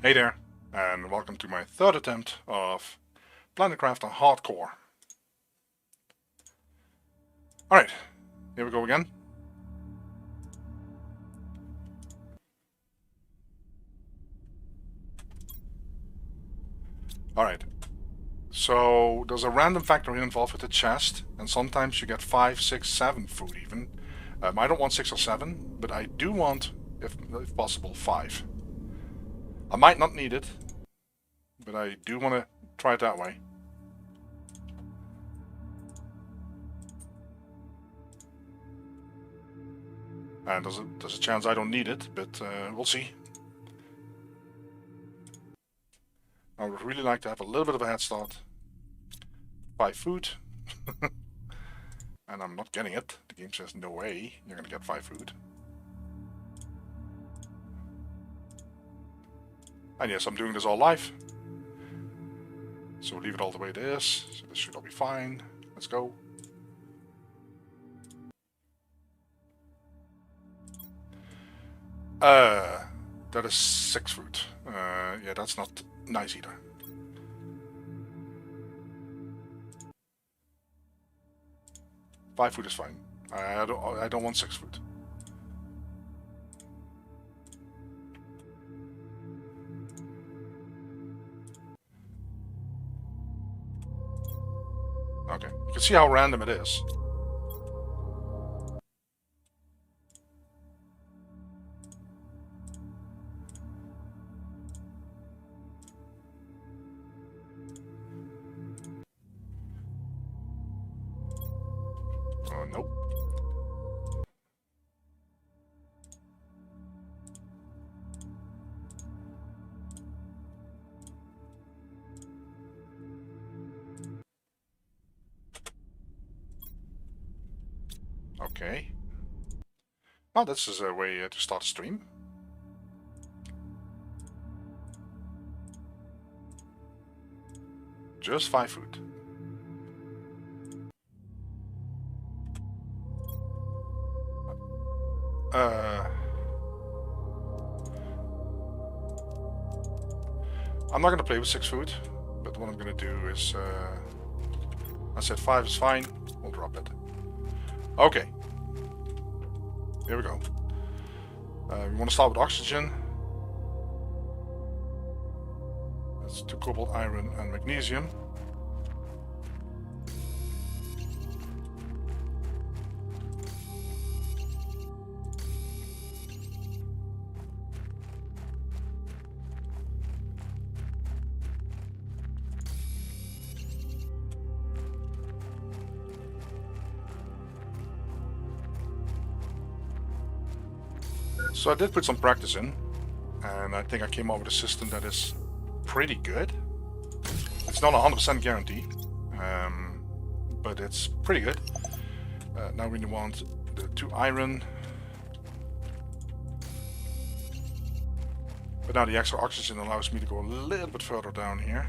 Hey there, and welcome to my third attempt of Planetcraft on Hardcore. Alright, here we go again. Alright, so there's a random factor involved with the chest, and sometimes you get 5, 6, 7 food even. I don't want 6 or 7, but I do want, if possible, 5. I might not need it, but I do want to try it that way. And there's a chance I don't need it, but we'll see. I would really like to have a little bit of a head start. 5 food. And I'm not getting it. The game says no way you're gonna get 5 food. And yes, I'm doing this all live. So leave it all the way it is. So this should all be fine. Let's go. That is 6 food. Yeah, that's not nice either. Five food is fine. I don't want 6 food. Okay, you can see how random it is. Oh, nope. Okay. Well, this is a way to start a stream. Just 5 food. I'm not going to play with 6 food, but what I'm going to do is, I said 5 is fine, we'll drop it. Okay, here we go. We want to start with oxygen. That's 2 cobalt, iron and magnesium. So I did put some practice in, and I think I came up with a system that is pretty good. It's not a 100% guarantee, but it's pretty good. Now we want the 2 iron, but now the extra oxygen allows me to go a little bit further down here.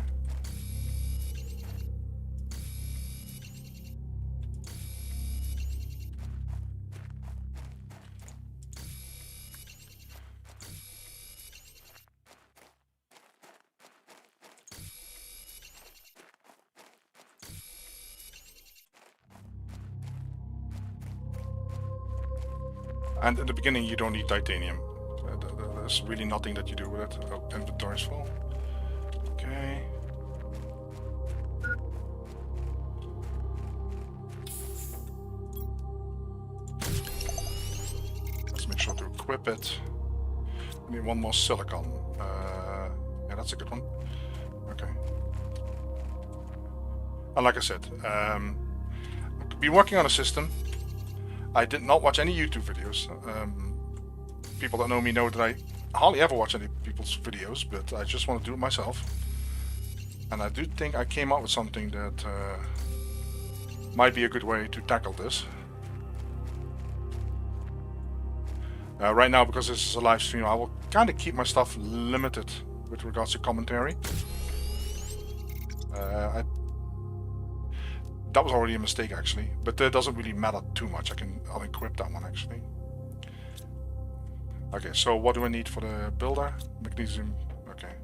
And in the beginning you don't need titanium. There's really nothing that you do with it. Oh, inventory is full. Okay. Let's make sure to equip it. We need 1 more silicon. Yeah, that's a good one. Okay. And like I said, I've been working on a system. I did not watch any YouTube videos. People that know me know that I hardly ever watch any people's videos, but I just want to do it myself. And I do think I came up with something that might be a good way to tackle this. Right now, because this is a live stream, I will kind of keep my stuff limited with regards to commentary. That was already a mistake actually, but that doesn't really matter too much. I'll equip that one actually. Okay, so what do I need for the builder? Magnesium. Okay,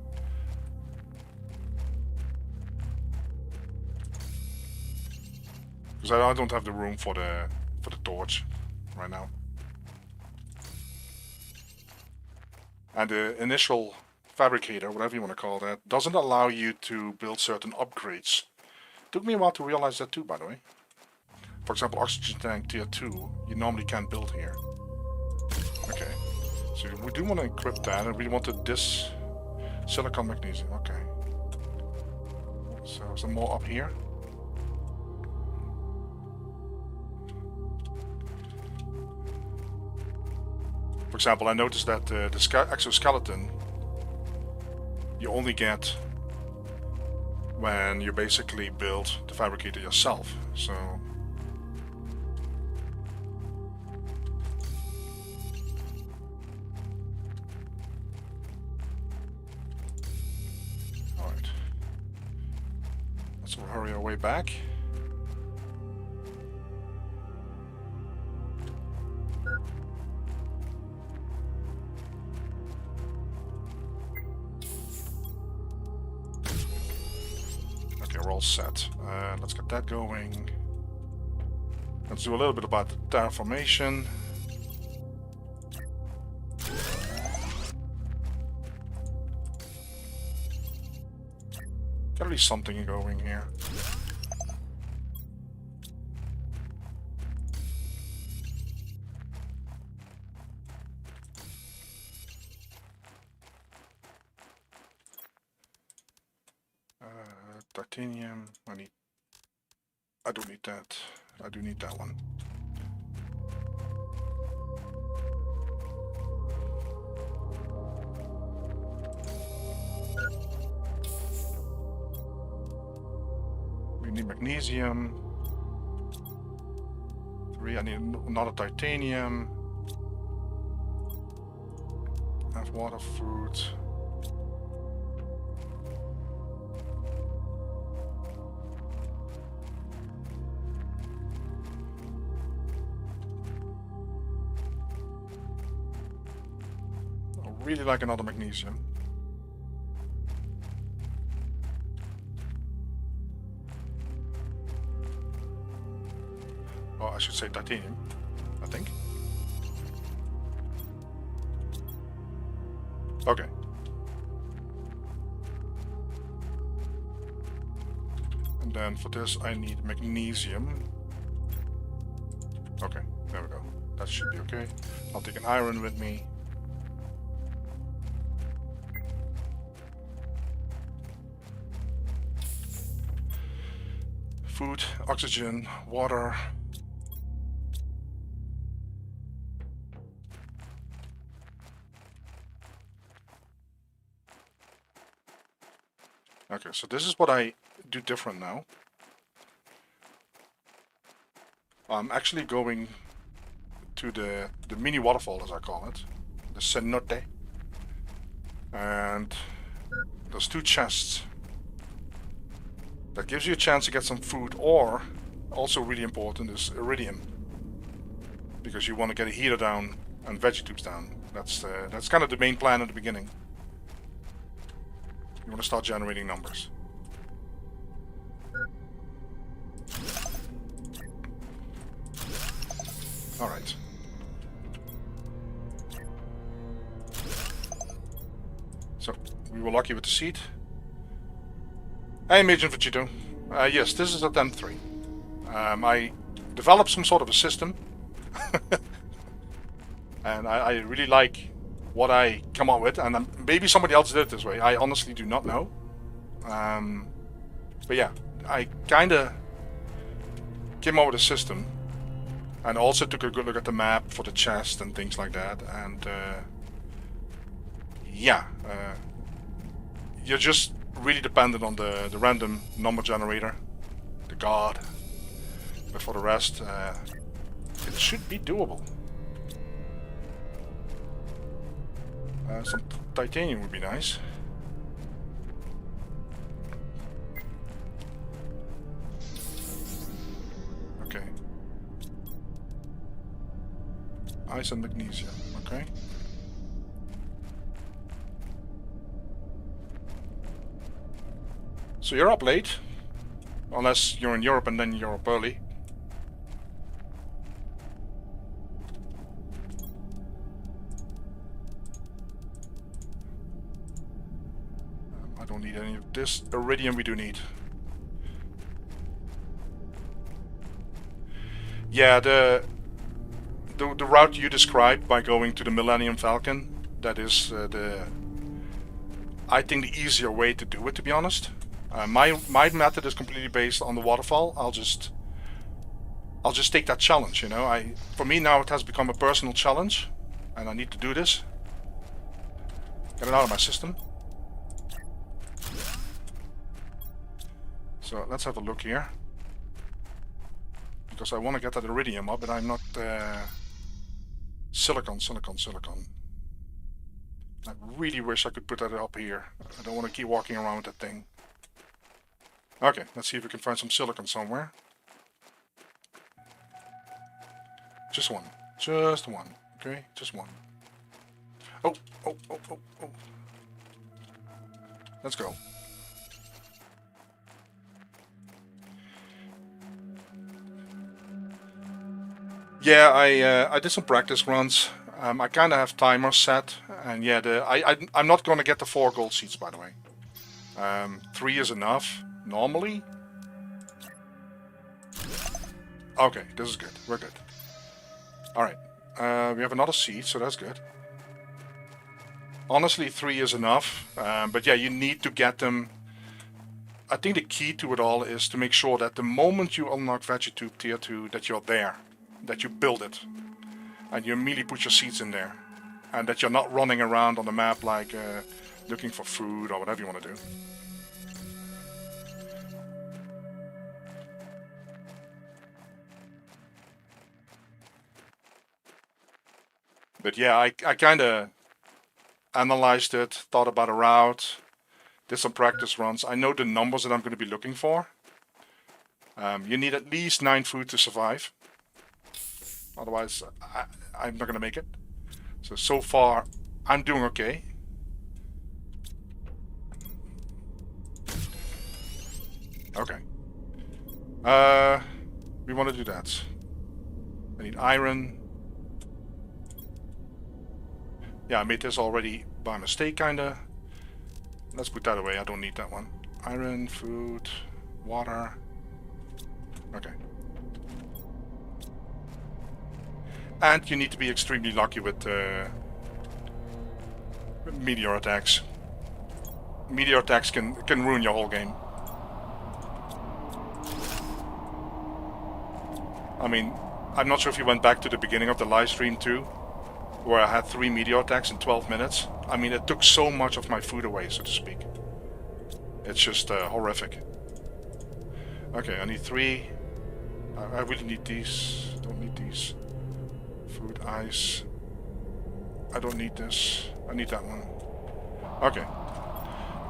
because I don't have the room for the torch right now. And the initial fabricator, whatever you want to call that, doesn't allow you to build certain upgrades. Took me a while to realize that too, by the way. For example, oxygen tank tier 2, you normally can't build here. Okay, so we do want to equip that, and we wanted this silicon magnesium. Okay. So is there more up here? For example, I noticed that the exoskeleton you only get when you basically build the fabricator yourself. So alright. Let's hurry our way back. We're all set. Let's get that going. Let's do a little bit about the terraformation. Gotta be something going here. Titanium, I don't need that. I do need that one. We need magnesium. 3, I need another titanium. I have water, food. Really like another magnesium. Well, I should say titanium, I think. Okay. And then for this I need magnesium. Okay, there we go. That should be okay. I'll take an iron with me. Food, oxygen, water. Okay, so this is what I do different now. I'm actually going to the mini waterfall, as I call it, the cenote, and there's 2 chests. That gives you a chance to get some food, or, also really important, is iridium. Because you want to get a heater down and veggie tubes down. That's kind of the main plan at the beginning. You want to start generating numbers. Alright. So, we were lucky with the seed. Hey, Agent Vegito. Yes, this is at Ep.3. I developed some sort of a system. And I really like what I come up with. And maybe somebody else did it this way. I honestly do not know. But yeah, I kind of came up with a system. And also took a good look at the map for the chest and things like that. And yeah, you're just really dependent on the random number generator, the god, but for the rest it should be doable. Some titanium would be nice. Okay, ice and magnesium. Okay. So you're up late, unless you're in Europe and then you're up early. don't need any of this. Iridium we do need. Yeah, the route you described by going to the Millennium Falcon, that is I think the easier way to do it, to be honest. My method is completely based on the waterfall. I'll just take that challenge, you know. For me now it has become a personal challenge, and I need to do this. Get it out of my system. So let's have a look here, because I want to get that iridium up, but I'm not silicon. I really wish I could put that up here. I don't want to keep walking around with that thing. Okay, let's see if we can find some silicon somewhere. Just one. Just one. Okay, just one. Oh. Let's go. Yeah, I did some practice runs. I kind of have timers set, and yeah, I'm not going to get the 4 gold seeds, by the way. 3 is enough, normally. Okay, this is good. We're good. Alright, we have another seed, so that's good. Honestly, 3 is enough, but yeah, you need to get them. I think the key to it all is to make sure that the moment you unlock VeggieTube Tier 2, that you're there, that you build it, and you immediately put your seeds in there, and that you're not running around on the map like looking for food or whatever you want to do. But yeah, I kind of analyzed it, thought about a route, did some practice runs. I know the numbers that I'm going to be looking for. You need at least 9 food to survive. Otherwise, I'm not going to make it. So far, I'm doing okay. Okay. We want to do that. I need iron. Yeah, I made this already by mistake, kinda. Let's put that away, I don't need that one. Iron, food, water. Okay. And you need to be extremely lucky with meteor attacks. Meteor attacks can ruin your whole game. I mean, I'm not sure if you went back to the beginning of the live stream too, where I had 3 meteor attacks in 12 minutes. I mean, it took so much of my food away, so to speak. It's just horrific. Okay, I need 3. I really need these. Don't need these. Food, ice. I don't need this. I need that one. Okay.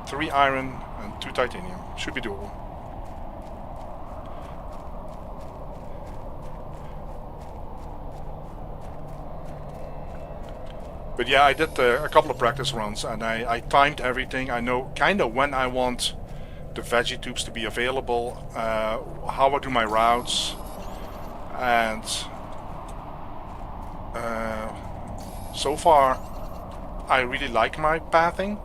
3 iron and 2 titanium. Should be doable. But yeah, I did a couple of practice runs, and I timed everything. I know kind of when I want the VeggieTubes to be available, how I do my routes, and so far I really like my pathing.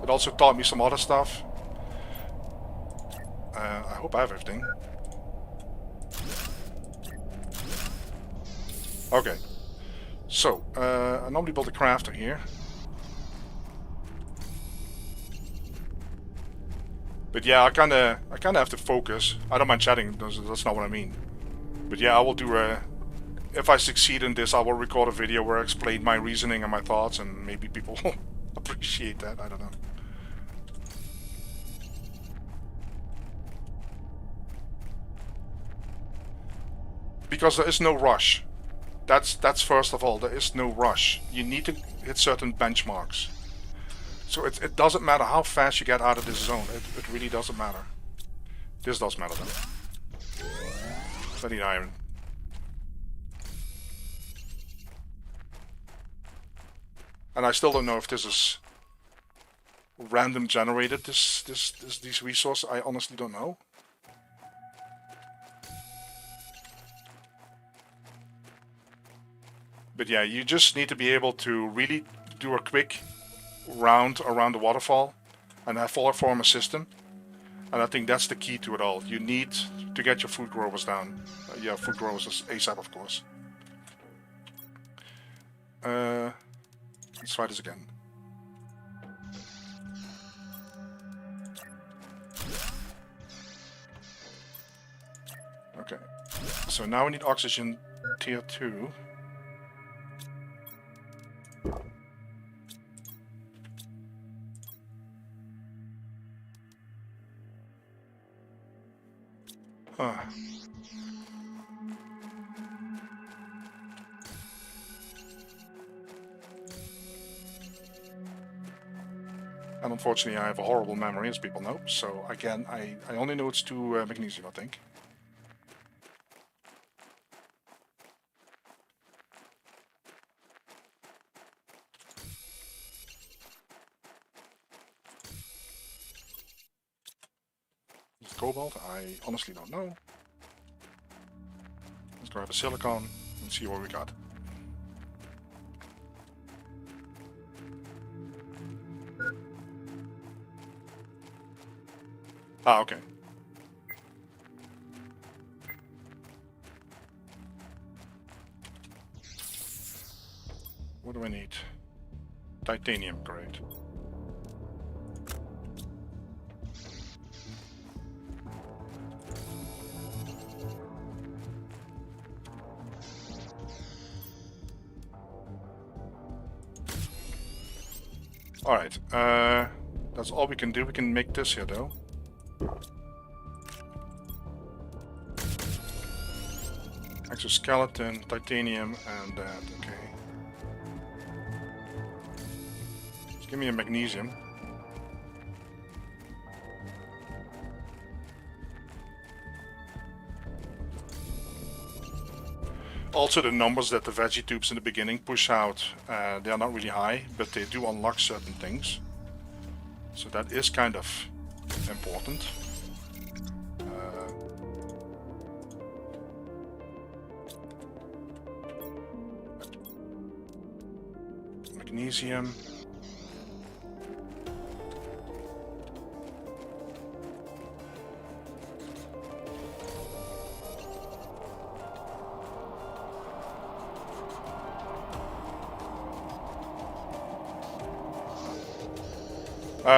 It also taught me some other stuff. I hope I have everything. Okay, so I normally build a crafter here, but yeah, I kind of have to focus. I don't mind chatting. That's not what I mean. But yeah, I will do if I succeed in this, I will record a video where I explain my reasoning and my thoughts, and maybe people will appreciate that. I don't know. Because there is no rush. That's first of all, there is no rush. You need to hit certain benchmarks. So it doesn't matter how fast you get out of this zone. It really doesn't matter. This does matter though. I need iron. And I still don't know if this is random generated, these resources. I honestly don't know. But yeah, you just need to be able to really do a quick round around the waterfall and form a system. And I think that's the key to it all. You need to get your food growers down. Yeah, food growers is ASAP, of course. Let's try this again. Okay, so now we need oxygen tier 2. Huh. And unfortunately I have a horrible memory, as people know, so again, I only know it's 2 magnesium, I think. Is it cobalt? I honestly don't know. Let's grab a silicon and see what we got. Ah, okay. What do I need? Titanium, great. Alright, that's all we can do. We can make this here though. Exoskeleton, titanium, and that, okay. Just give me a magnesium. Also, the numbers that the veggie tubes in the beginning push out, they are not really high, but they do unlock certain things. So that is kind of important. Magnesium.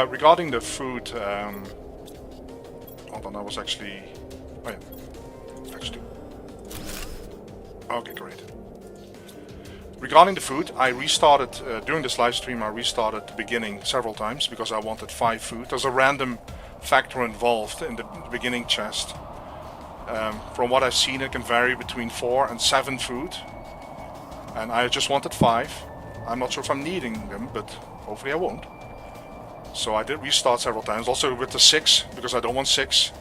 Regarding the food, hold on, I was actually, oh yeah, actually, okay, great. Regarding the food, I restarted, during this live stream, I restarted the beginning several times because I wanted 5 food. There's a random factor involved in the beginning chest. From what I've seen, it can vary between 4 and 7 food. And I just wanted 5. I'm not sure if I'm needing them, but hopefully I won't. So I did restart several times, also with the 6, because I don't want 6.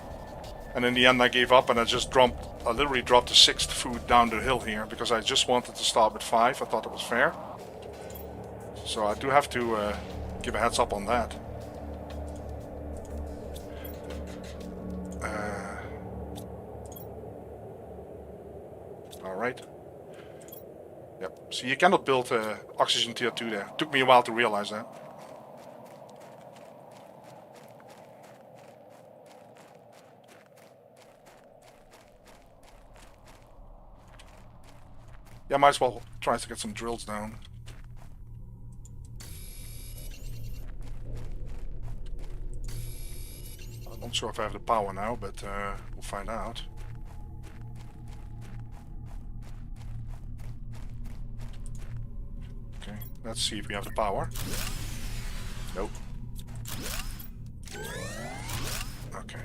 And in the end I gave up and I just literally dropped the 6th food down the hill here, because I just wanted to start with 5. I thought it was fair. So I do have to give a heads up on that. Alright. Yep, so you cannot build oxygen tier 2 there. Took me a while to realize that. Yeah, might as well try to get some drills down. I'm not sure if I have the power now, but we'll find out. Okay, let's see if we have the power. Nope. Okay.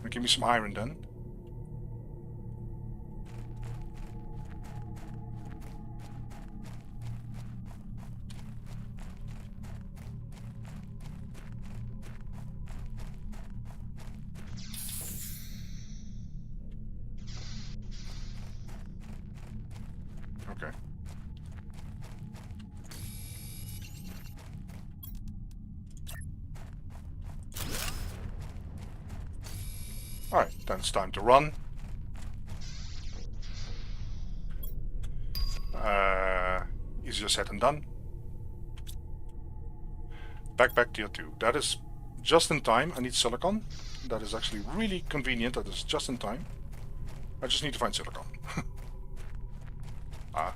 Give me some iron then. Okay. Alright, then it's time to run. Easier said than done. backpack tier 2. That is just in time. I need silicon. That is actually really convenient. That is just in time. I just need to find silicon. Ah.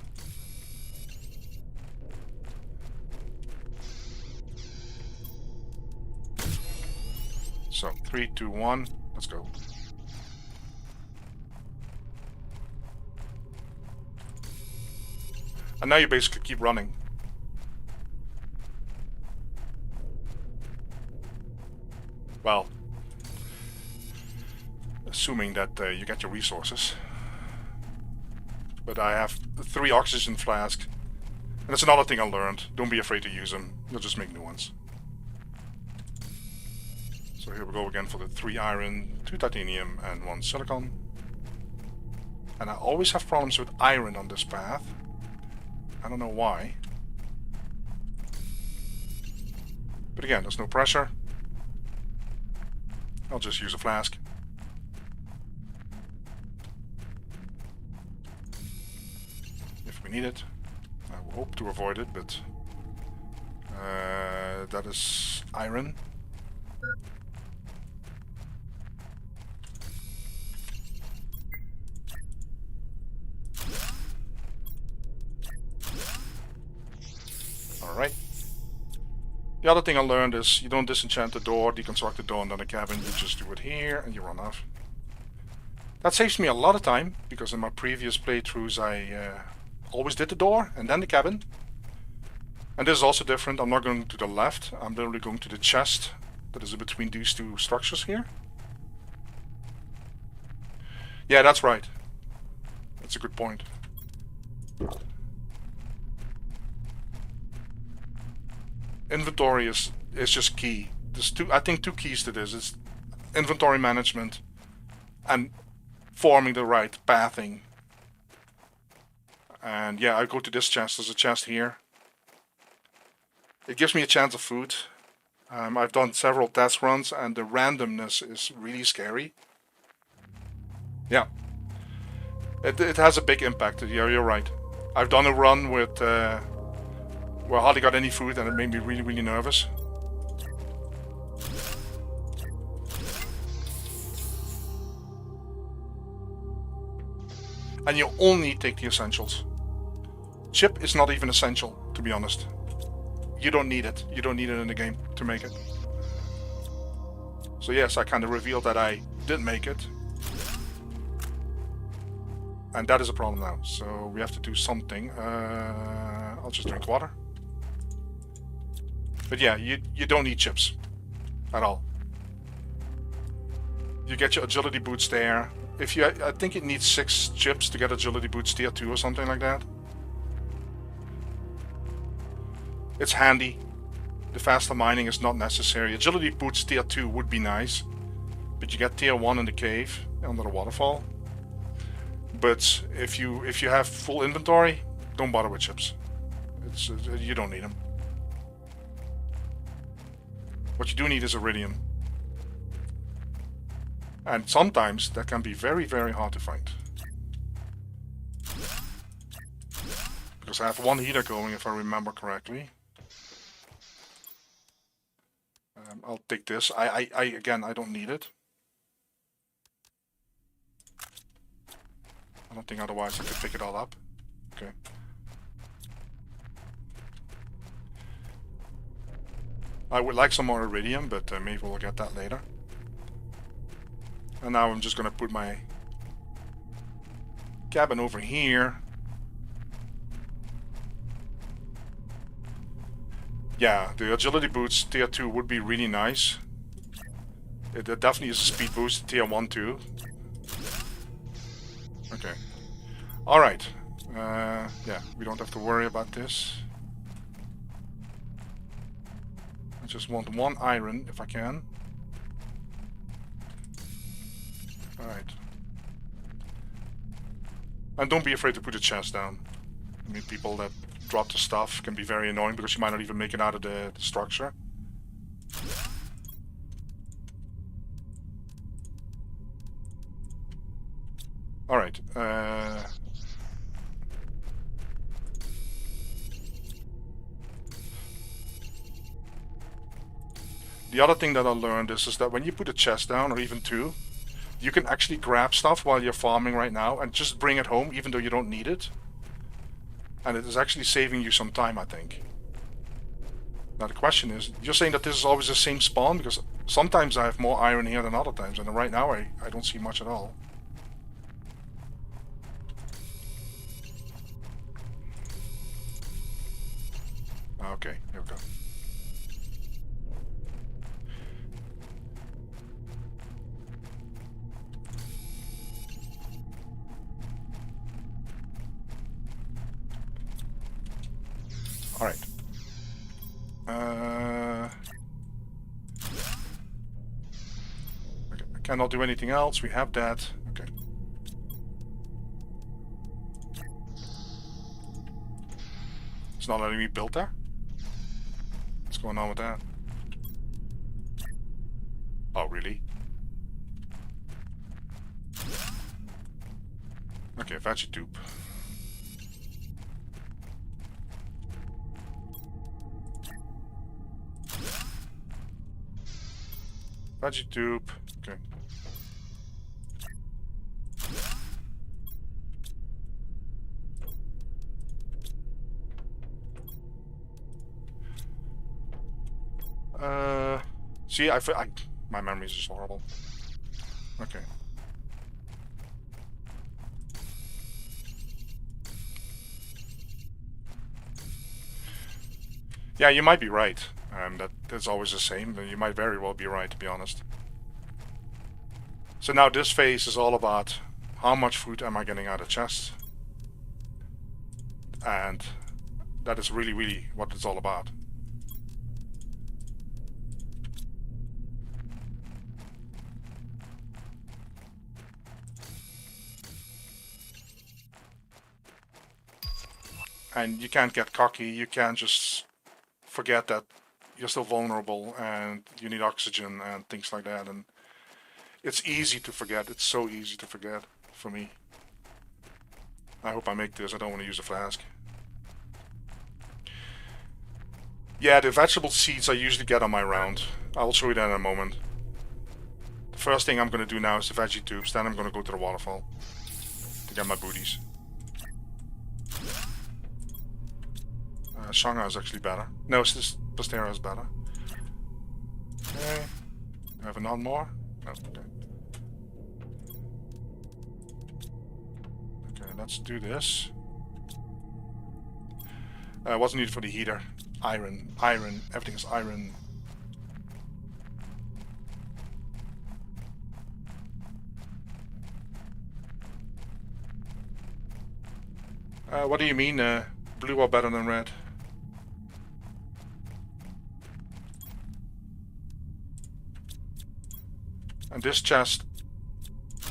So 3, 2, 1. Let's go. And now you basically keep running. Well, assuming that you get your resources. But I have 3 oxygen flasks. And that's another thing I learned. Don't be afraid to use them. You'll just make new ones. So here we go again for the 3 iron, 2 titanium, and 1 silicon. And I always have problems with iron on this path. I don't know why. But again, there's no pressure. I'll just use a flask. If we need it. I will hope to avoid it, but that is iron. Alright. The other thing I learned is you don't disenchant the door, deconstruct the door and then the cabin, you just do it here and you run off. That saves me a lot of time, because in my previous playthroughs I always did the door and then the cabin. And this is also different. I'm not going to the left, I'm literally going to the chest that is in between these 2 structures here. Yeah, that's right. That's a good point. Inventory is just key. There's I think 2 keys to this. It's inventory management and forming the right pathing. And yeah, I go to this chest. There's a chest here. It gives me a chance of food. I've done several test runs and the randomness is really scary. Yeah. It has a big impact. Yeah, you're right. I've done a run with where I hardly got any food and it made me really, really nervous. And you only take the essentials. Chip is not even essential, to be honest. You don't need it. You don't need it in the game to make it. So yes, I kind of revealed that I did make it. And that is a problem now. So we have to do something. I'll just drink water. But yeah, you don't need chips at all. You get your agility boots there. If you, I think it needs 6 chips to get agility boots tier 2 or something like that. It's handy. The faster mining is not necessary. Agility boots tier 2 would be nice, but you get tier 1 in the cave under the waterfall. But if you have full inventory, don't bother with chips. It's you don't need them. What you do need is iridium. And sometimes that can be very, very hard to find. Because I have 1 heater going, if I remember correctly. I'll take this. Again, I don't need it. I don't think otherwise I could pick it all up. Okay. I would like some more iridium, but maybe we'll get that later. And now I'm just going to put my cabin over here. Yeah, the agility boots tier 2 would be really nice. It definitely is a speed boost, tier 1 too. Okay. Alright. Yeah, we don't have to worry about this. I just want 1 iron if I can. Alright. And don't be afraid to put the chest down. I mean, people that drop the stuff can be very annoying because you might not even make it out of the structure. Alright. The other thing that I learned is that when you put a chest down, or even two, you can actually grab stuff while you're farming right now and just bring it home even though you don't need it. And it is actually saving you some time, I think. Now the question is, you're saying that this is always the same spawn? Because sometimes I have more iron here than other times, and right now I don't see much at all. Okay, here we go. Alright. Okay, I cannot do anything else. We have that. Okay. It's not letting me build there? What's going on with that? Oh, really? Okay, veggie tube. Veggie tube. Okay. See, my memory is just horrible. Okay. Yeah, you might be right. That's always the same. You might very well be right, to be honest. So now this phase is all about how much food am I getting out of chests. And that is really, really what it's all about. And you can't get cocky, you can't just forget that you're still vulnerable and you need oxygen and things like that. And it's easy to forget, it's so easy to forget for me. I hope I make this, I don't want to use a flask. Yeah, the vegetable seeds I usually get on my round. I will show you that in a moment. The first thing I'm going to do now is the veggie tubes, then I'm going to go to the waterfall to get my booties. Shanga is actually better. No, it's just Pastera is better. Okay. Do I have none more? No, okay. Okay, let's do this. What's needed for the heater? Iron. Iron. Everything is iron. What do you mean, blue are better than red? And this chest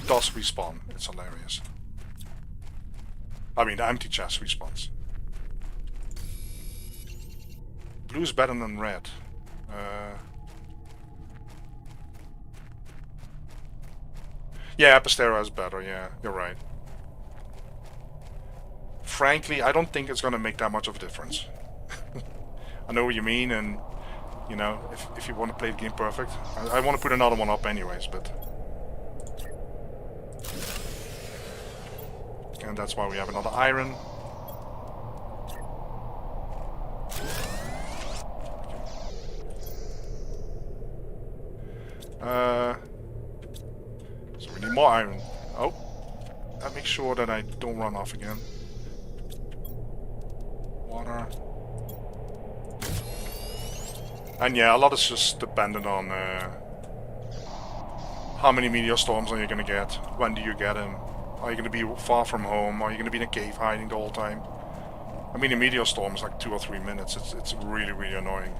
does respawn. It's hilarious. I mean, the empty chest respawns. Blue is better than red. Yeah, Pastera is better, yeah, you're right. Frankly, I don't think it's gonna make that much of a difference. I know what you mean, and you know, if you want to play the game perfect. I want to put another one up anyways, but... And that's why we have another iron. So we need more iron. Oh, that makes sure that I don't run off again. Water. And yeah, a lot is just dependent on how many meteor storms are you going to get, when do you get them, are you going to be far from home, are you going to be in a cave hiding the whole time. I mean, a meteor storm is like 2 or 3 minutes, it's really, really annoying.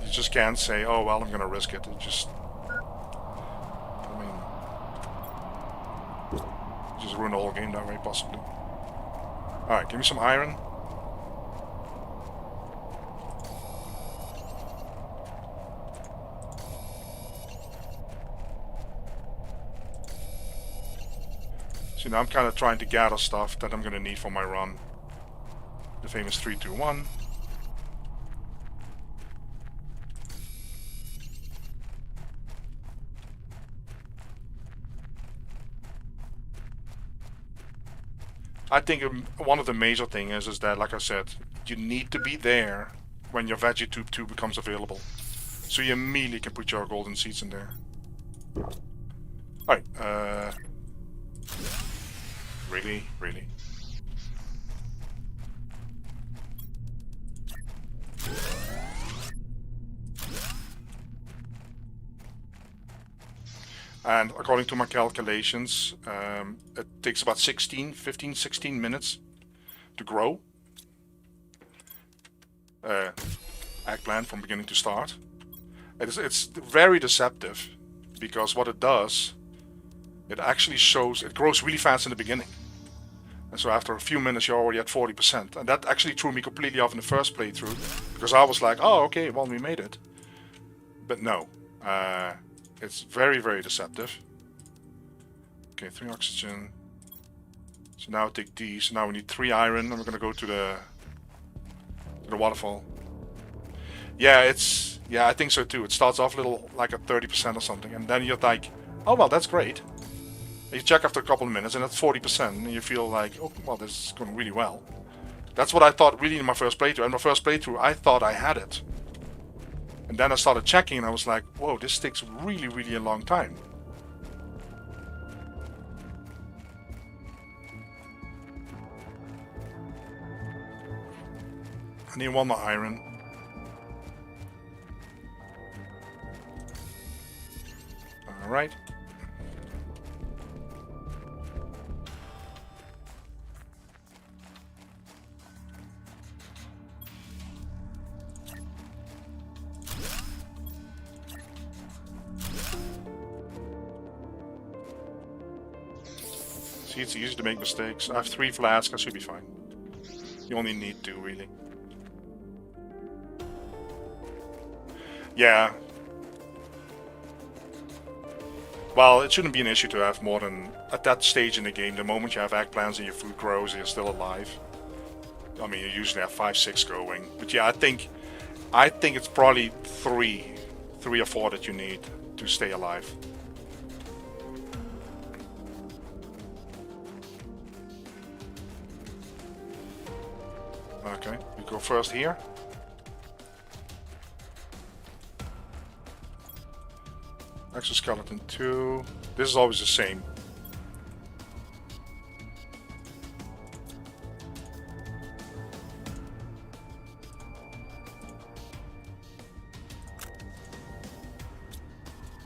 You just can't say, oh well, I'm going to risk it, just... I mean... Just ruin the whole game that way, possibly. Alright, give me some iron. So now I'm kind of trying to gather stuff that I'm going to need for my run. The famous 3, 2, 1. I think one of the major things is that, like I said, you need to be there when your VeggieTube 2 becomes available. So you immediately can put your golden seeds in there. Alright, really? And according to my calculations, it takes about 15, 16 minutes to grow eggplant from beginning to start. It's very deceptive, because what it does, it actually shows, it grows really fast in the beginning. And so after a few minutes you're already at 40%. And that actually threw me completely off in the first playthrough, because I was like, oh okay, well we made it. But no, it's very, very deceptive. Okay, 3 oxygen. So now take these. So now we need 3 iron, and we're gonna go to the waterfall. Yeah, I think so too. It starts off a little like at 30% or something, and then you're like, oh well, that's great. And you check after a couple of minutes and it's 40%, and you feel like, oh well, this is going really well. That's what I thought really in my first playthrough. In my first playthrough, I thought I had it. And then I started checking and I was like, whoa, this takes really, really a long time. I need 1 more iron. Alright. See, it's easy to make mistakes. I have 3 flasks, I should be fine. You only need 2, really. Yeah. Well, it shouldn't be an issue to have more than, at that stage in the game, the moment you have eggplants and your food grows and you're still alive. I mean, you usually have 5, 6 going. But yeah, I think it's probably 3 or 4 that you need to stay alive. Okay, we go first here. Exoskeleton 2. This is always the same.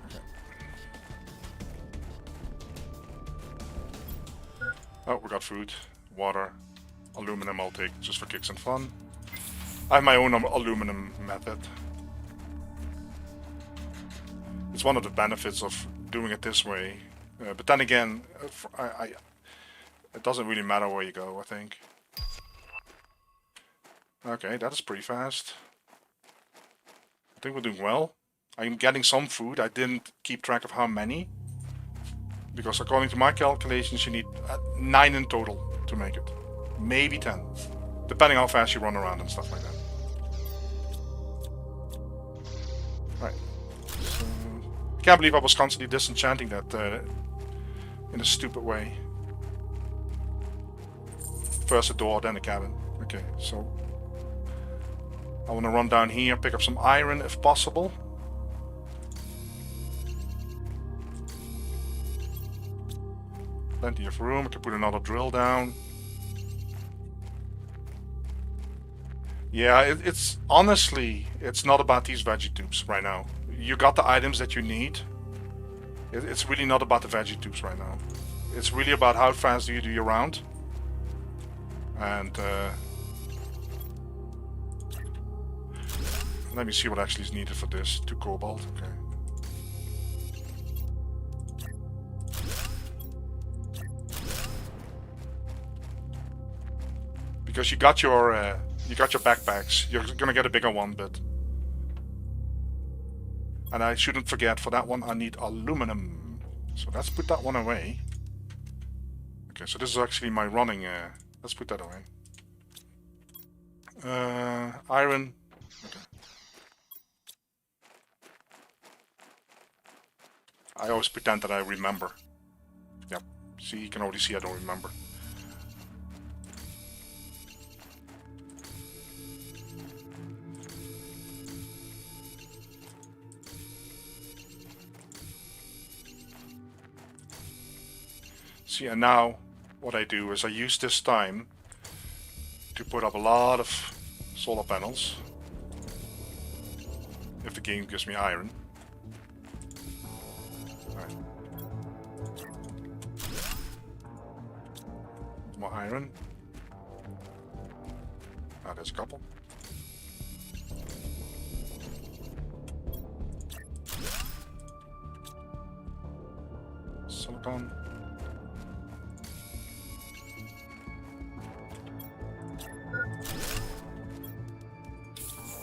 Okay. Oh, we got food, water, aluminum I'll take just for kicks and fun. I have my own aluminum method. It's one of the benefits of doing it this way, but then again, it doesn't really matter where you go, I think. Okay, that is pretty fast. I think we're doing well. I'm getting some food. I didn't keep track of how many, because according to my calculations you need 9 in total to make it. Maybe 10, depending how fast you run around and stuff like that. Right. So, I can't believe I was constantly disenchanting that in a stupid way. First the door, then the cabin. Okay, so I want to run down here, pick up some iron if possible. Plenty of room. I can put another drill down. Yeah, it's honestly, it's not about these VeggieTubes right now. You got the items that you need. It's really not about the VeggieTubes right now. It's really about how fast do you do your round. And let me see what actually is needed for this. 2 cobalt, okay. Because you got your backpacks. You're gonna get a bigger one, but... And I shouldn't forget, for that one I need aluminum. So let's put that one away. Okay, so this is actually my running... let's put that away. Iron. Okay. I always pretend that I remember. Yep. See, you can already see I don't remember. See, and now what I do is I use this time to put up a lot of solar panels. If the game gives me iron. Alright. More iron. Ah, there's a couple. Silicon.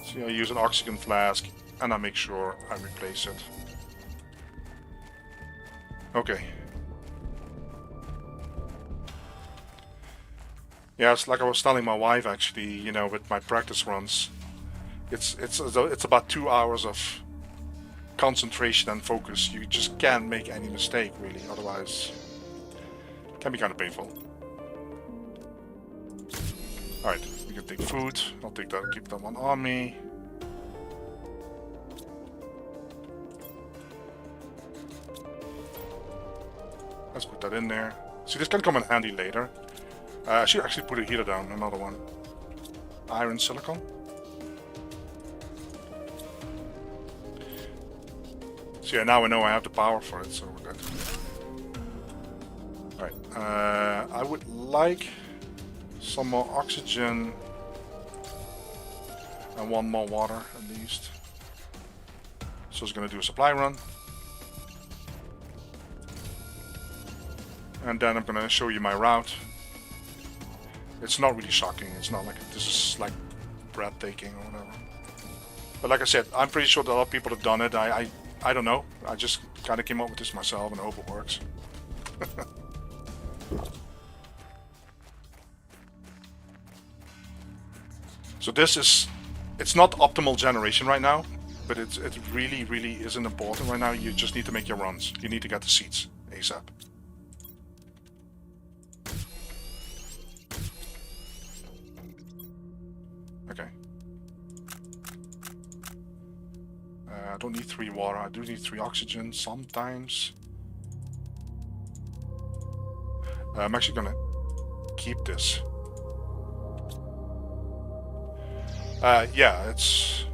See, I use an oxygen flask and I make sure I replace it. Okay. Yeah, it's like I was telling my wife actually, you know, with my practice runs. It's about 2 hours of concentration and focus. You just can't make any mistake really, otherwise it can be kind of painful. Alright, we can take food. I'll take that, keep that one on me. Let's put that in there. See, this can come in handy later. I should actually put a heater down, another one. Iron silicon. So yeah, now I know I have the power for it, so we're good. Alright, I would like some more oxygen and one more water at least. So it's gonna do a supply run. And then I'm gonna show you my route. It's not really shocking. It's not like this is like breathtaking or whatever. But like I said, I'm pretty sure that a lot of people have done it. I don't know. I just kind of came up with this myself and I hope it works. So this is, it's not optimal generation right now, but it really isn't important right now. You just need to make your runs. You need to get the seeds ASAP. Okay. I don't need 3 water. I do need 3 oxygen sometimes. I'm actually gonna keep this. Yeah, it's...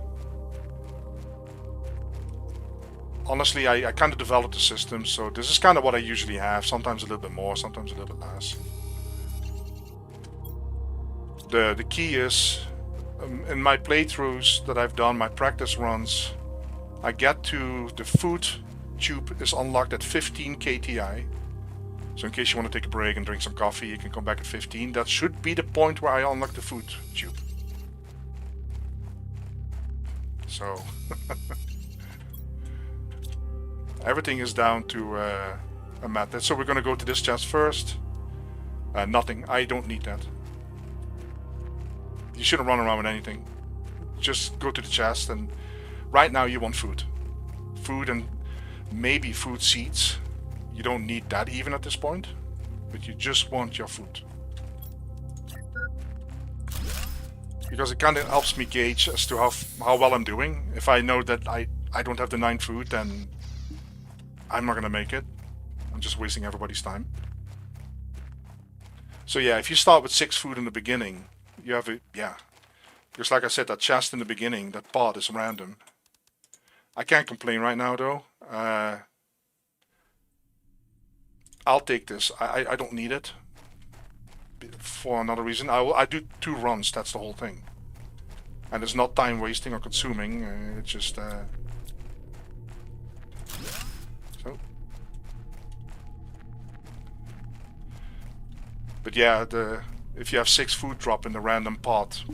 Honestly, I kind of developed the system, so this is kind of what I usually have. Sometimes a little bit more, sometimes a little bit less. The key is, in my playthroughs that I've done, my practice runs, I get to the food tube is unlocked at 15 KTI. So in case you want to take a break and drink some coffee, you can come back at 15. That should be the point where I unlock the food tube. So everything is down to a method. So we're going to go to this chest first. Nothing. I don't need that. You shouldn't run around with anything. Just go to the chest, and right now you want food. Food and maybe food seeds. You don't need that even at this point, but you just want your food. Because it kind of helps me gauge as to how well I'm doing. If I know that I don't have the 9 food, then I'm not gonna make it. I'm just wasting everybody's time. So yeah, if you start with 6 food in the beginning, you have a, yeah. Because like I said, that chest in the beginning, that part is random. I can't complain right now though. I'll take this. I don't need it. For another reason. I do 2 runs, that's the whole thing. And it's not time wasting or consuming, it's just... So. But yeah, if you have 6 food drop in the random pot,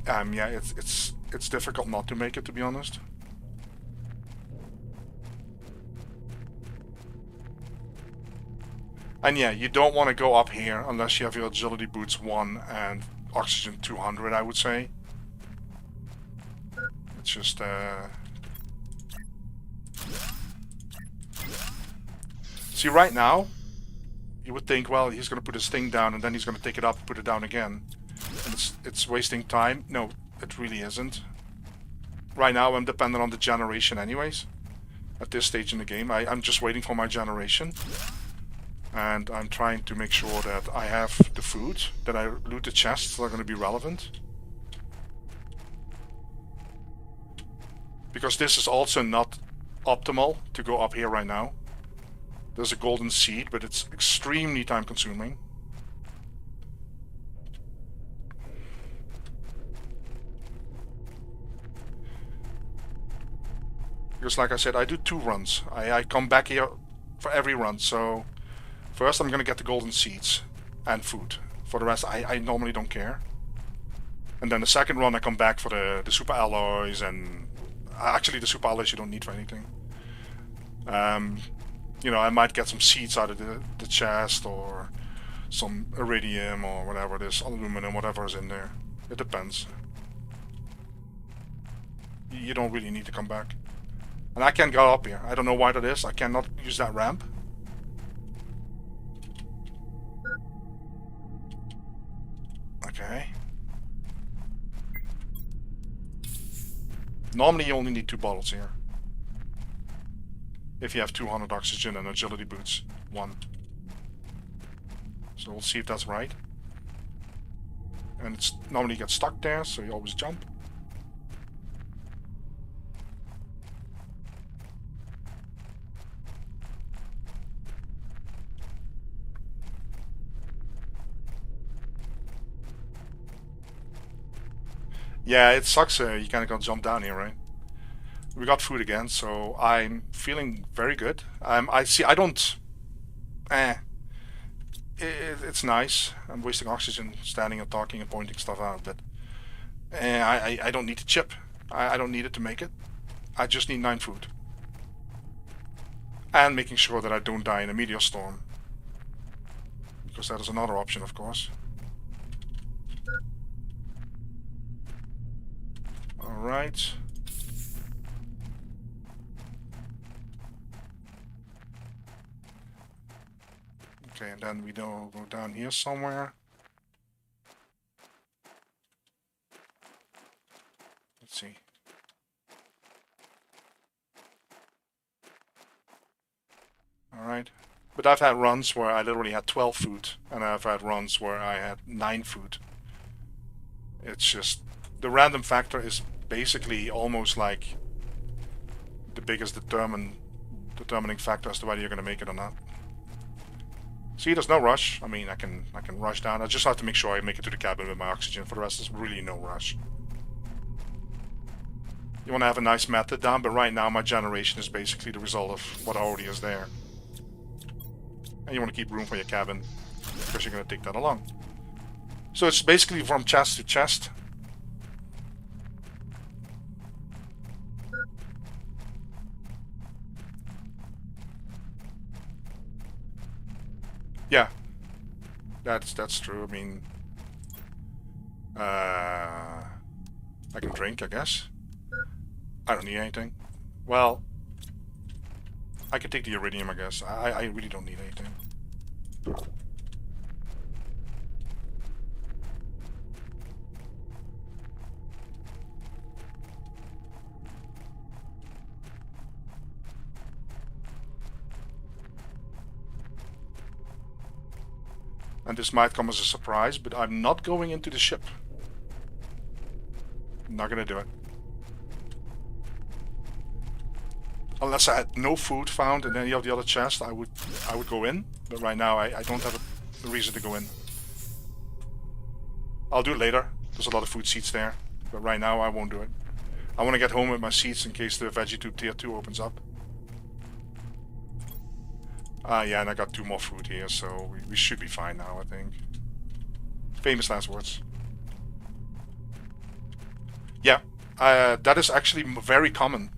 yeah, it's difficult not to make it, to be honest. And yeah, you don't want to go up here unless you have your agility boots 1 and oxygen 200, I would say. It's just see, right now you would think, well, he's going to put his thing down and then he's going to take it up and put it down again. And it's wasting time. No, it really isn't. Right now I'm dependent on the generation anyways. At this stage in the game, I'm just waiting for my generation. And I'm trying to make sure that I have the food, that I loot the chests that are going to be relevant. Because this is also not optimal to go up here right now. There's a golden seed, but it's extremely time consuming. Because like I said, I do 2 runs. I come back here for every run, so first I'm gonna get the golden seeds and food. For the rest, I normally don't care. And then the second run I come back for the super alloys, and actually the super alloys you don't need for anything. You know, I might get some seeds out of the chest, or some iridium, or whatever it is, aluminum, whatever is in there. It depends. You don't really need to come back. And I can't go up here. I don't know why that is. I cannot use that ramp. Okay. Normally you only need 2 bottles here. If you have 200 oxygen and agility boots. 1. So we'll see if that's right. And it's normally gets stuck there, so you always jump. Yeah, it sucks. You kind of got to jump down here, right? We got food again, so I'm feeling very good. I see. I don't. It's nice. I'm wasting oxygen, standing and talking and pointing stuff out, but I don't need to chip. I don't need it to make it. I just need 9 food, and making sure that I don't die in a meteor storm, because that is another option, of course. Alright. Okay, and then we don't go down here somewhere. Let's see. Alright. But I've had runs where I literally had 12 food, and I've had runs where I had 9 food. It's just... the random factor is basically almost like the biggest determining factor as to whether you're going to make it or not. See, there's no rush. I mean, I can rush down. I just have to make sure I make it to the cabin with my oxygen. For the rest, there's really no rush. You want to have a nice method down, but right now my generation is basically the result of what already is there. And you want to keep room for your cabin, because you're going to take that along. So it's basically from chest to chest. Yeah, that's true. I mean, I can drink, I guess. I don't need anything. Well, I can take the iridium, I guess. I really don't need anything. And this might come as a surprise, but I'm not going into the ship. I'm not gonna do it. Unless I had no food found in any of the other chests, I would go in. But right now I don't have a reason to go in. I'll do it later. There's a lot of food seeds there. But right now I won't do it. I want to get home with my seeds in case the VeggieTube Tier 2 opens up. Yeah, and I got 2 more food here, so we should be fine now, I think. Famous last words. Yeah, that is actually very common.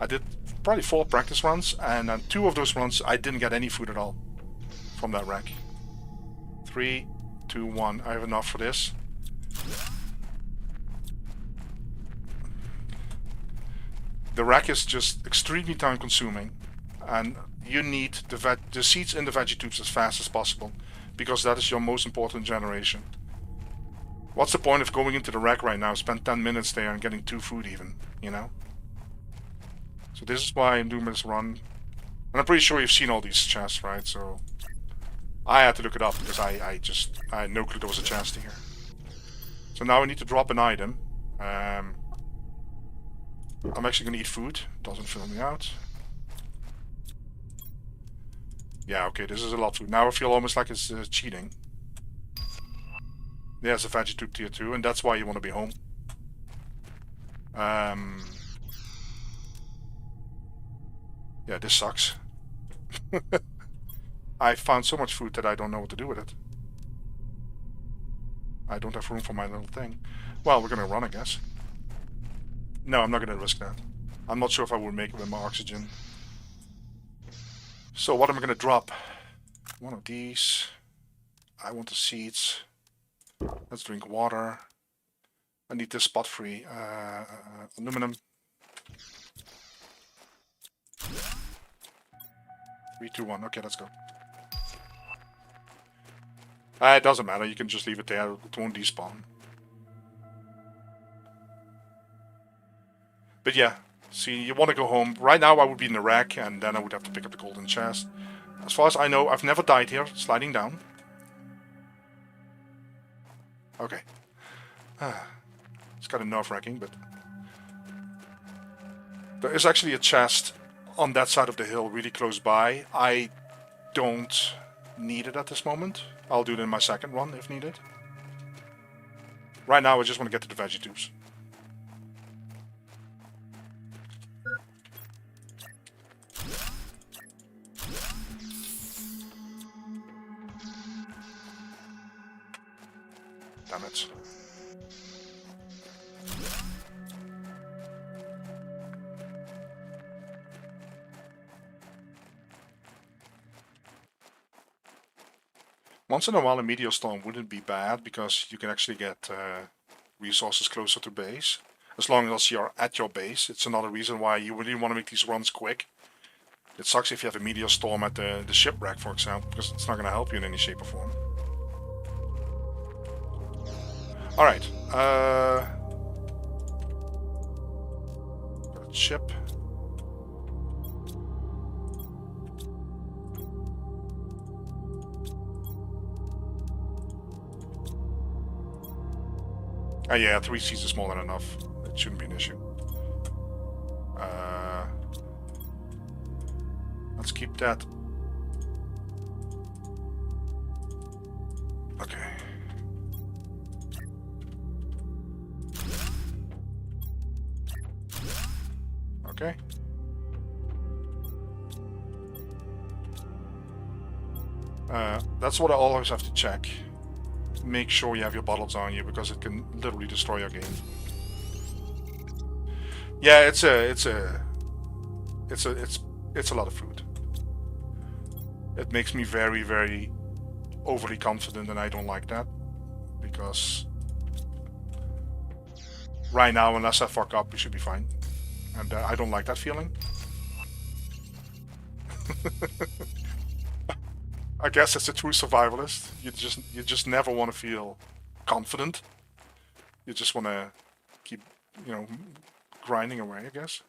I did probably 4 practice runs, and on 2 of those runs I didn't get any food at all from that rack. 3, 2, 1. I have enough for this. The rack is just extremely time consuming, and you need the seeds in the VeggieTubes as fast as possible, because that is your most important generation. What's the point of going into the rack right now, spend 10 minutes there and getting 2 food even, you know? So this is why I'm doing this run. And I'm pretty sure you've seen all these chests, right? So I had to look it up because I had no clue there was a chest here. So now I need to drop an item. I'm actually gonna eat food. Doesn't fill me out. Yeah, okay, this is a lot of food. Now I feel almost like it's cheating. There's a veggie tube tier 2, and that's why you want to be home. Yeah, this sucks. I found so much food that I don't know what to do with it. I don't have room for my little thing. Well, we're gonna run, I guess. No, I'm not gonna risk that. I'm not sure if I will make it with my oxygen. So what am I gonna drop? One of these. I want the seeds. Let's drink water. I need this spot-free aluminum. 3, 2, 1. Okay, let's go. It doesn't matter. You can just leave it there. It won't despawn. But yeah, see, you want to go home. Right now I would be in the wreck, and then I would have to pick up the golden chest. As far as I know, I've never died here, sliding down. Okay. It's kind of nerve-wracking, but... There is actually a chest on that side of the hill, really close by. I don't need it at this moment. I'll do it in my second run, if needed. Right now, I just want to get to the veggie tubes. Damn it. Once in a while a meteor storm wouldn't be bad, because you can actually get resources closer to base. As long as you're at your base. It's another reason why you really want to make these runs quick. It sucks if you have a meteor storm at the shipwreck, for example, because it's not going to help you in any shape or form. Alright, got a chip. Oh yeah, 3 seeds is more than enough. It shouldn't be an issue. Let's keep that. Okay. Okay. That's what I always have to check. Make sure you have your bottles on you, because it can literally destroy your game. Yeah, it's a lot of food. It makes me very, very overly confident, and I don't like that, because right now, unless I fuck up, we should be fine, and I don't like that feeling. I guess as a true survivalist, you just never want to feel confident. You just want to keep, you know, grinding away, I guess.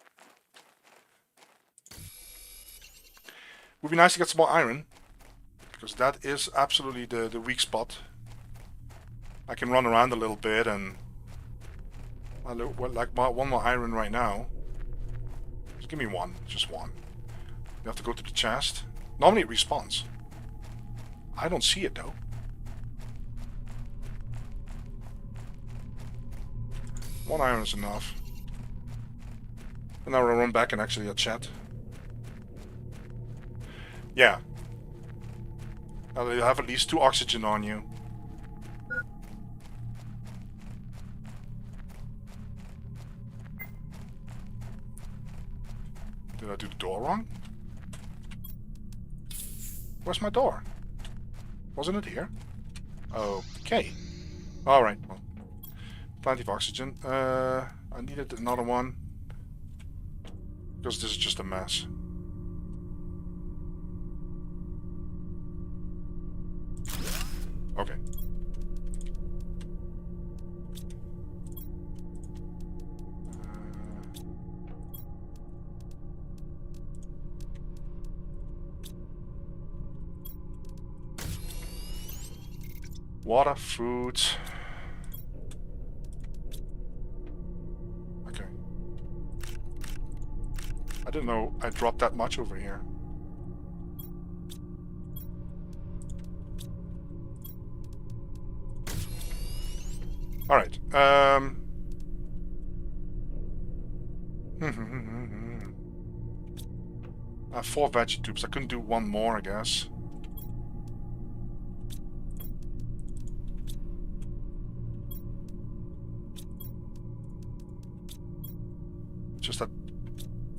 Would be nice to get some more iron, because that is absolutely the weak spot. I can run around a little bit, and I look like one more iron right now. Just give me one, just one. You have to go to the chest. Normally it respawns. I don't see it though. One iron is enough. And now we'll run back and actually chat. Yeah. Now you have at least 2 oxygen on you. Did I do the door wrong? Where's my door? Wasn't it here? Okay. Alright, well. Plenty of oxygen. I needed another one. Because this is just a mess. Okay. Water, food. Okay. I didn't know I dropped that much over here. Alright. 4 veggie tubes. I couldn't do one more, I guess. Just that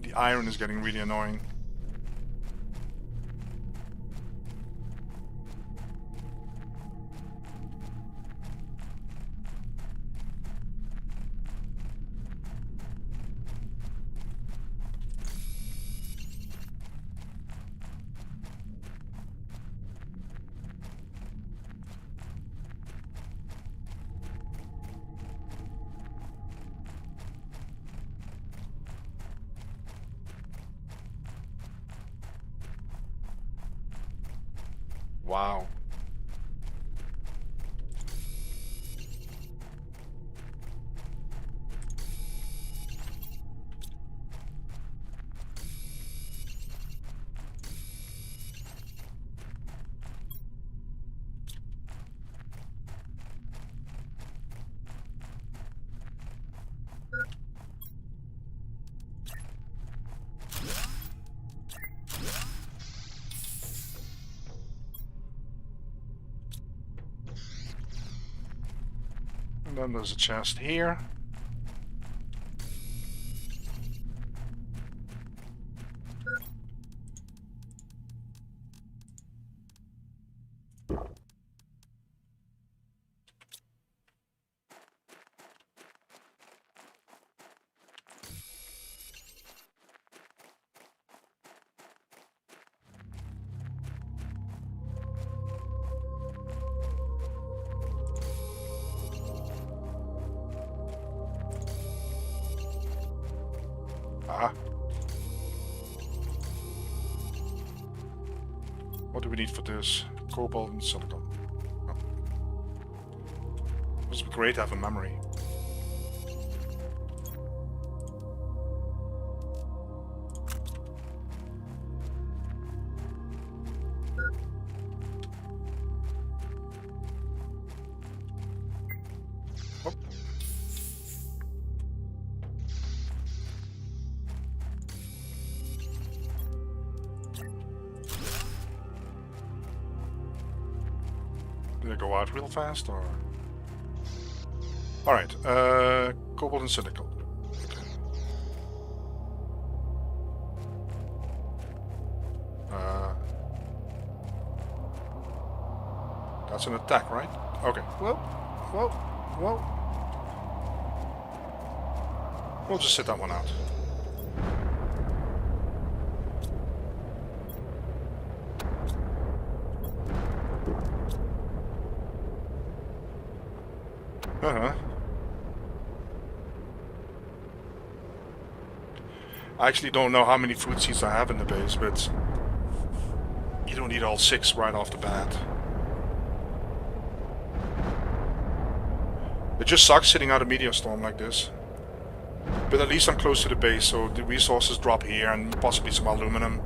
the iron is getting really annoying. Wow. And then there's a chest here. What do we need for this? Cobalt and silicon. Oh. It would be great to have a memory. Oh. Did it go out real fast, or? Alright, cobalt and cynical. Okay. That's an attack, right? Okay. Well. We'll just sit that one out. I actually don't know how many food seeds I have in the base, but you don't need all 6 right off the bat. It just sucks sitting out a meteor storm like this. But at least I'm close to the base, so the resources drop here and possibly some aluminum.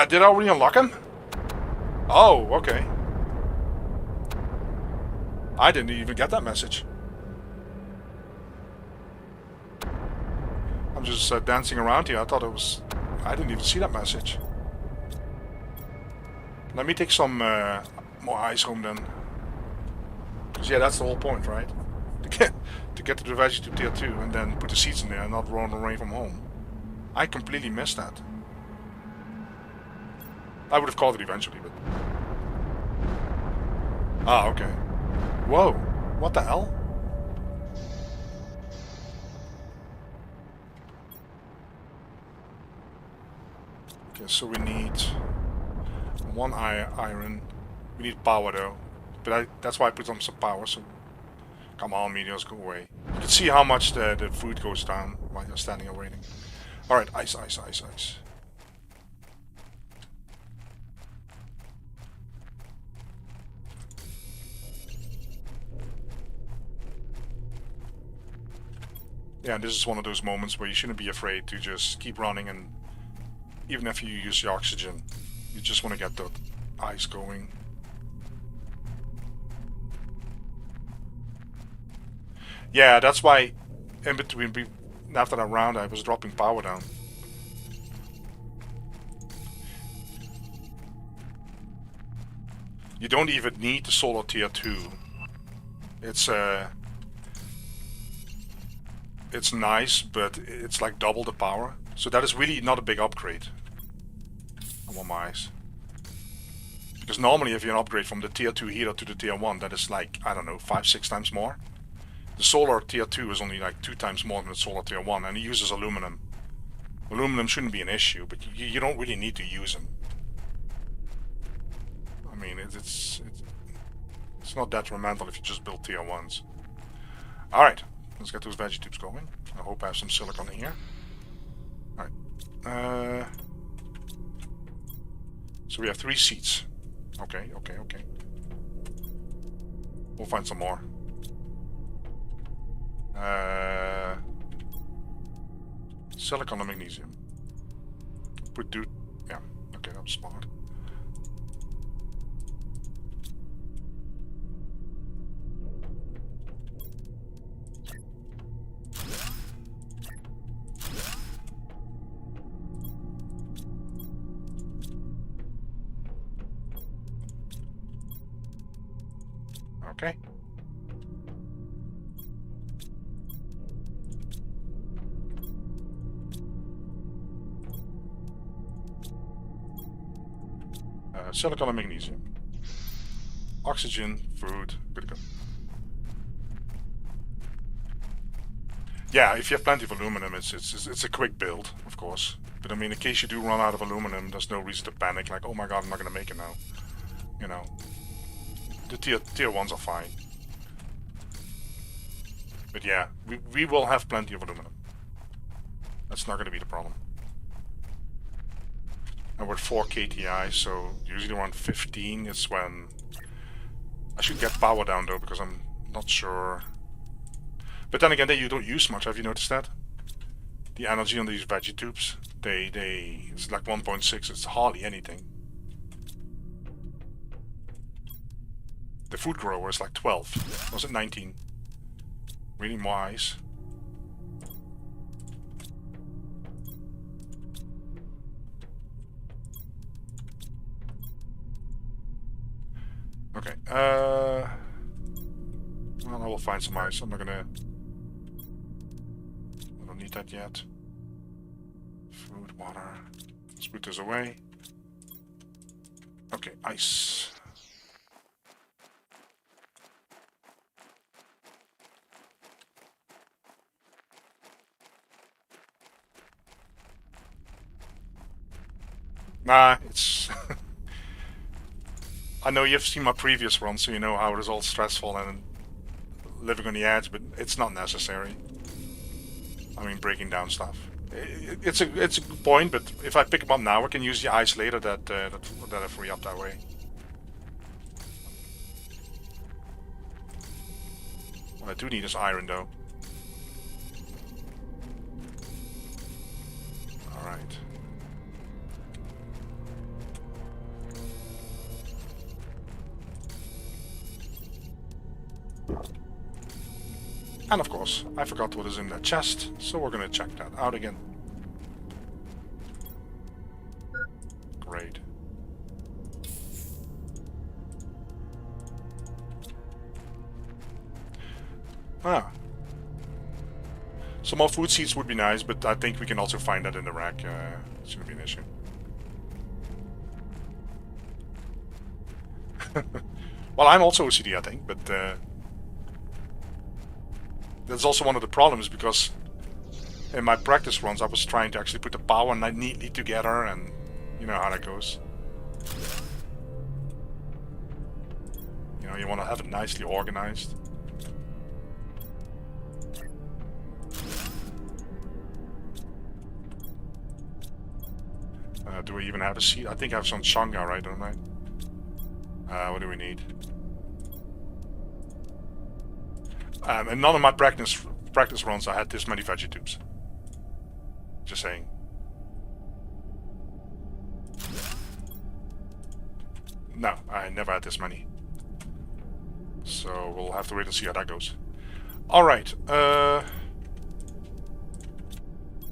Did I already unlock him? Oh, okay. I didn't even get that message. I'm just dancing around here. I thought it was... I didn't even see that message. Let me take some more ice home then. Because yeah, that's the whole point, right? To get to the vegetable tier 2 and then put the seeds in there and not run away from home. I completely missed that. I would have called it eventually, but... Ah, okay. Whoa, what the hell? Okay, so we need 1 iron. We need power though. But that's why I put on some power, so... Come on, meteors, go away. You can see how much the food goes down while you're standing and waiting. Alright, ice. Yeah, this is one of those moments where you shouldn't be afraid to just keep running, and even if you use the oxygen, you just want to get the ice going. Yeah, that's why in between, after that round, I was dropping power down. You don't even need the solar tier 2. It's nice, but it's like double the power. So that is really not a big upgrade. I want my eyes. Because normally if you upgrade from the tier 2 heater to the tier 1, that is like, I don't know, 5-6 times more. The solar tier 2 is only like 2 times more than the solar tier 1, and it uses aluminum. Aluminum shouldn't be an issue, but you don't really need to use them. I mean, it's not detrimental if you just build tier 1s. Alright, let's get those veggie tubes going. I hope I have some silicon here. Alright. So we have 3 seats. Okay. We'll find some more. Silicon and magnesium. Yeah, okay, that's smart. Okay. Silicon and magnesium. Oxygen, food, good to go. Yeah, if you have plenty of aluminum, it's a quick build, of course. But I mean, in case you do run out of aluminum, there's no reason to panic, like, oh my god, I'm not gonna make it now. You know. The tier 1s are fine. But yeah, we will have plenty of aluminum. That's not gonna be the problem. And we're 4 KTI, so usually around 15 is when I should get power down though, because I'm not sure. But then again, you don't use much. Have you noticed that? The energy on these veggie tubes, it's like 1.6. It's hardly anything. The food grower is like 12. Was it 19? Really wise. Okay, well, I will find some ice. I don't need that yet. Food, water. Let's put this away. Okay, ice. Nah, it's... I know you've seen my previous run, so you know how it is all stressful and living on the edge, but it's not necessary. I mean, breaking down stuff. It's a good point, but if I pick them up now, I can use the ice later that I free up that way. What I do need is iron, though. Alright. And of course, I forgot what is in that chest, so we're gonna check that out again. Great. Ah. Some more food seeds would be nice, but I think we can also find that in the rack. It shouldn't be an issue. Well, I'm also OCD, I think, but that's also one of the problems, because in my practice runs I was trying to actually put the power neatly together, and you know how that goes. You know, you want to have it nicely organized. Do I even have a seed? I think I have some Shanga, right, don't I? What do we need? And none of my practice practice runs I had this many veggie tubes. Just saying. No, I never had this many. So we'll have to wait and see how that goes. Alright,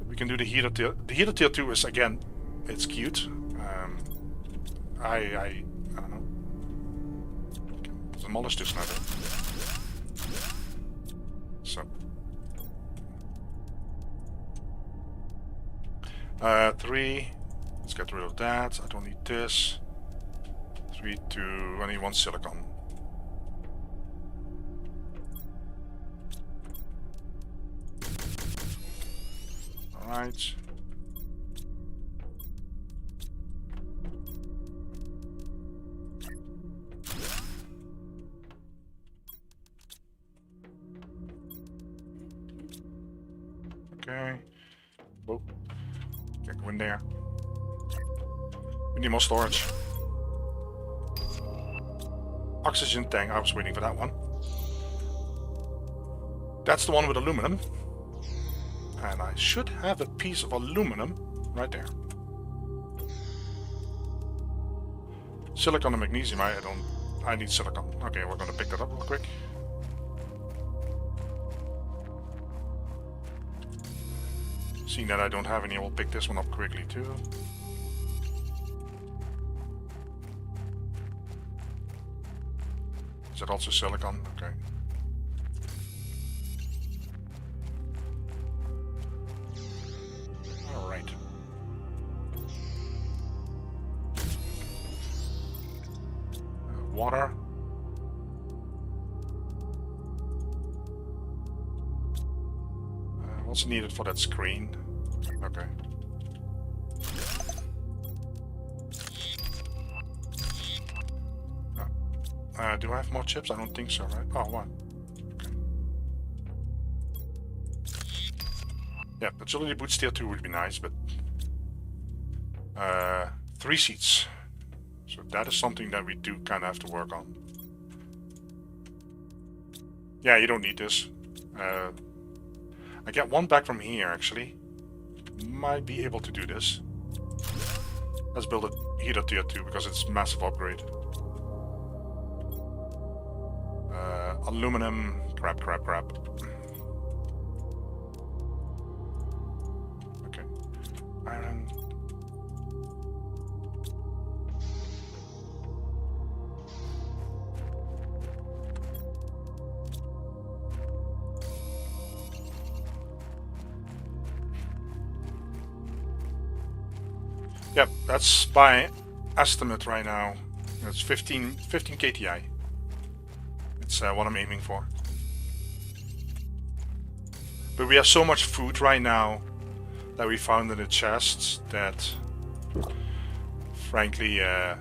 we can do the heater tier. The heater tier 2 is, again, it's cute. I don't know. Demolish this now. So. 3. Let's get rid of that. I don't need this. 3, 2. I need 1 silicon. Alright. Okay. Whoa. Can't go in there. We need more storage. Oxygen tank. I was waiting for that one. That's the one with aluminum. And I should have a piece of aluminum right there. Silicon and magnesium. I need silicon. Okay, we're gonna pick that up real quick. Seeing that I don't have any, we'll pick this one up quickly too. Is that also silicon? Okay. Alright. Water. What's needed for that screen? Okay. Do I have more chips? I don't think so, right? Oh, one. Okay. Yeah, agility boots tier 2 would be nice, but 3 seats. So that is something that we do kind of have to work on. Yeah, you don't need this. I get 1 back from here, actually. Might be able to do this. Let's build a heater tier 2 because it's a massive upgrade. Aluminum. Crap. Okay. Iron. Yep, that's by estimate right now. It's 15 KTI. It's what I'm aiming for. But we have so much food right now that we found in the chests that, frankly, it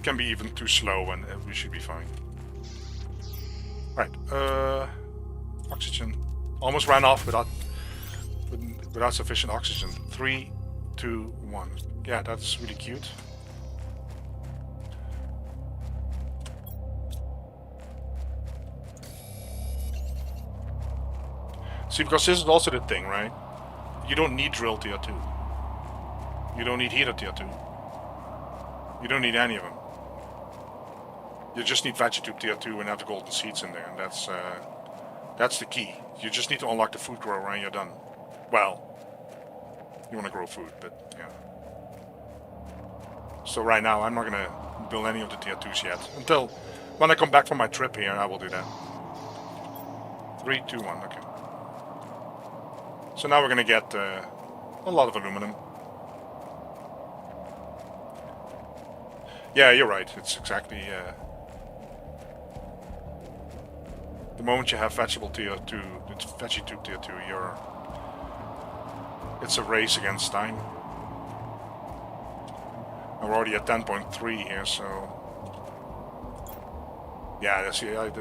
can be even too slow, and we should be fine. Right, oxygen. Almost ran off without sufficient oxygen. 3, 2, 1. Yeah, that's really cute. See, because this is also the thing, right? You don't need drill tier 2. You don't need heater tier 2. You don't need any of them. You just need veggie tube tier 2 and have the golden seeds in there, and that's the key. You just need to unlock the food grower and you're done. Well, you want to grow food, but yeah. So right now, I'm not going to build any of the tier 2s yet. Until when I come back from my trip here, I will do that. 3, 2, 1, okay. So now we're going to get a lot of aluminum. Yeah, you're right. It's exactly... the moment you have vegetable tier 2, veggie tube tier 2, it's a race against time. And we're already at 10.3 here, so... Yeah, see, it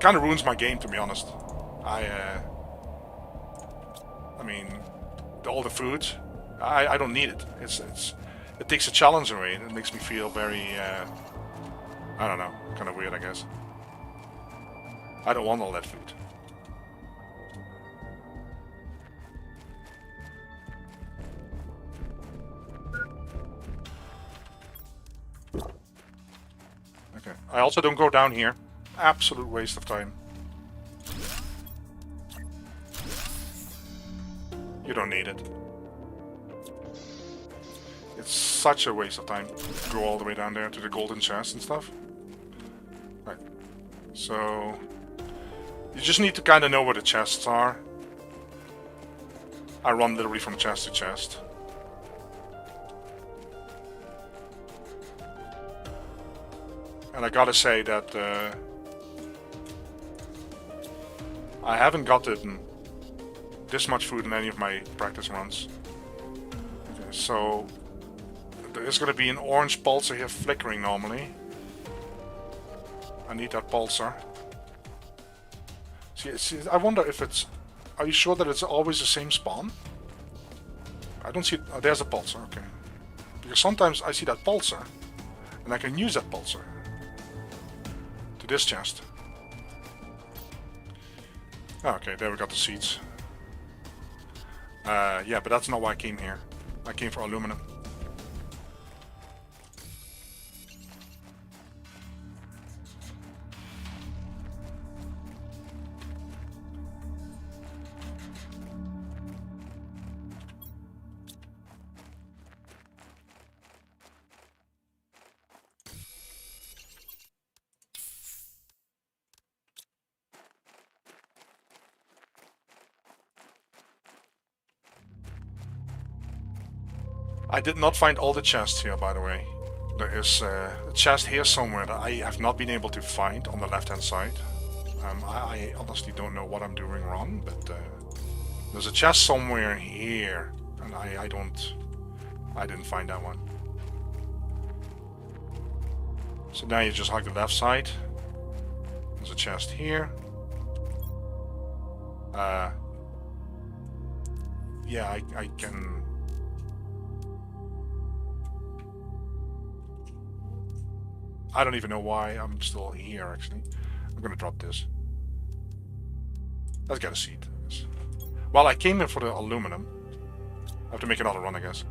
kind of ruins my game, to be honest. I mean, all the food, I don't need it. It takes a challenge away, and it makes me feel very, I don't know, kind of weird, I guess. I don't want all that food. Okay. I also don't go down here. Absolute waste of time. You don't need it. It's such a waste of time to go all the way down there to the golden chest and stuff. Right. So you just need to kind of know where the chests are. I run literally from chest to chest. And I gotta say that I haven't gotten this much food in any of my practice runs. Okay, so there is gonna be an orange pulsar here flickering normally. I need that pulsar. See, I wonder if it's... Are you sure that it's always the same spawn? I don't see... Oh, there's a pulsar, okay. Because sometimes I see that pulsar, and I can use that pulsar to this chest. Oh, okay, there we got the seeds. Yeah, but that's not why I came here. I came for aluminum. I did not find all the chests here, by the way. There is a chest here somewhere that I have not been able to find on the left-hand side. I honestly don't know what I'm doing wrong, but there's a chest somewhere here, and I didn't find that one. So now you just hug the left side. There's a chest here. Yeah, I can... I don't even know why I'm still here, actually. I'm gonna drop this. Let's get a seat. Well, I came in for the aluminum. I have to make another run, I guess.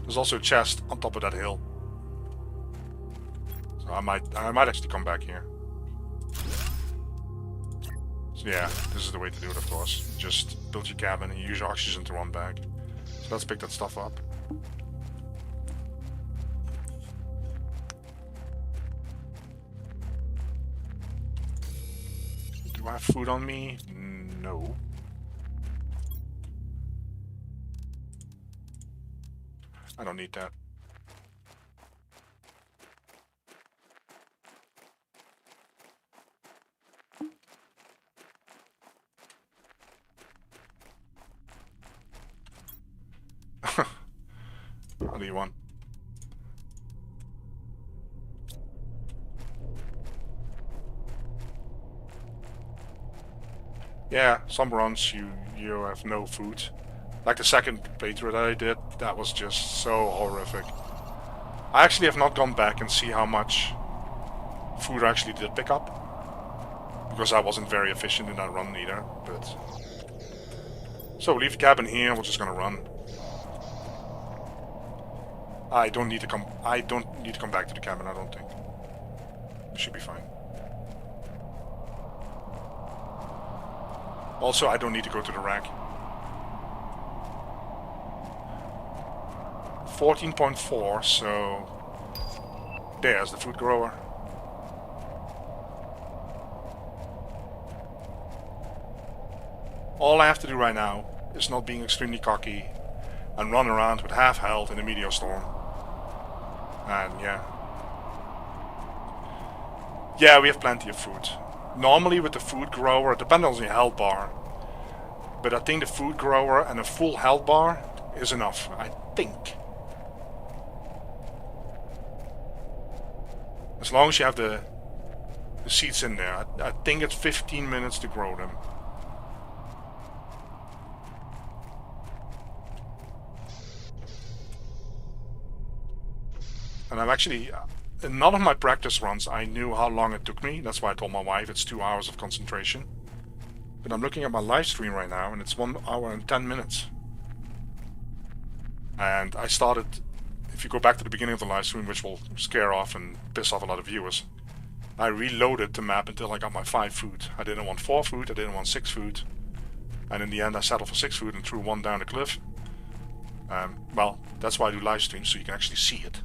There's also a chest on top of that hill. So I might actually come back here. So yeah, this is the way to do it, of course. Just build your cabin and use your oxygen to run back. So let's pick that stuff up. Do I have food on me? No. I don't need that. What do you want? Yeah, some runs you have no food. Like the second playthrough that I did, that was just so horrific. I actually have not gone back and see how much food I actually did pick up, because I wasn't very efficient in that run either. But so leave the cabin here. We're just gonna run. I don't need to come back to the cabin. I don't think. It should be fine. Also, I don't need to go to the rack. 14.4, so there's the food grower. All I have to do right now is not being extremely cocky and run around with half health in a meteor storm. And yeah. Yeah, we have plenty of food. Normally with the food grower, it depends on your health bar. But I think the food grower and a full health bar is enough, I think. As long as you have the seeds in there. I think it's 15 minutes to grow them. And I'm actually... in none of my practice runs I knew how long it took me. That's why I told my wife it's 2 hours of concentration. But I'm looking at my live stream right now and it's 1 hour and 10 minutes. And I started if you go back to the beginning of the live stream, which will scare off and piss off a lot of viewers, I reloaded the map until I got my 5 food. I didn't want 4 food, I didn't want 6 food. And in the end I settled for 6 food and threw 1 down the cliff. Well, that's why I do live streams, so you can actually see it.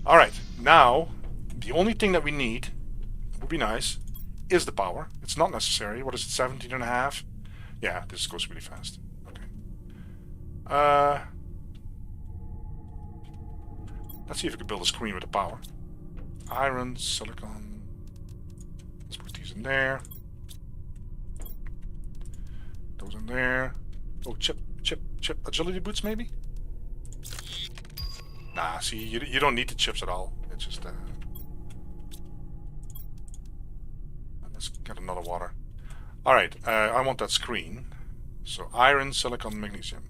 Alright, now, the only thing that we need, would be nice, is the power. It's not necessary. What is it, 17.5? Yeah, this goes really fast. Okay. Let's see if we can build a screen with the power. Iron, silicon. Let's put these in there. Those in there. Oh, chip. Agility boots, maybe? Nah, see, you don't need the chips at all. It's just, let's get another water. Alright, I want that screen. So, iron, silicon, magnesium.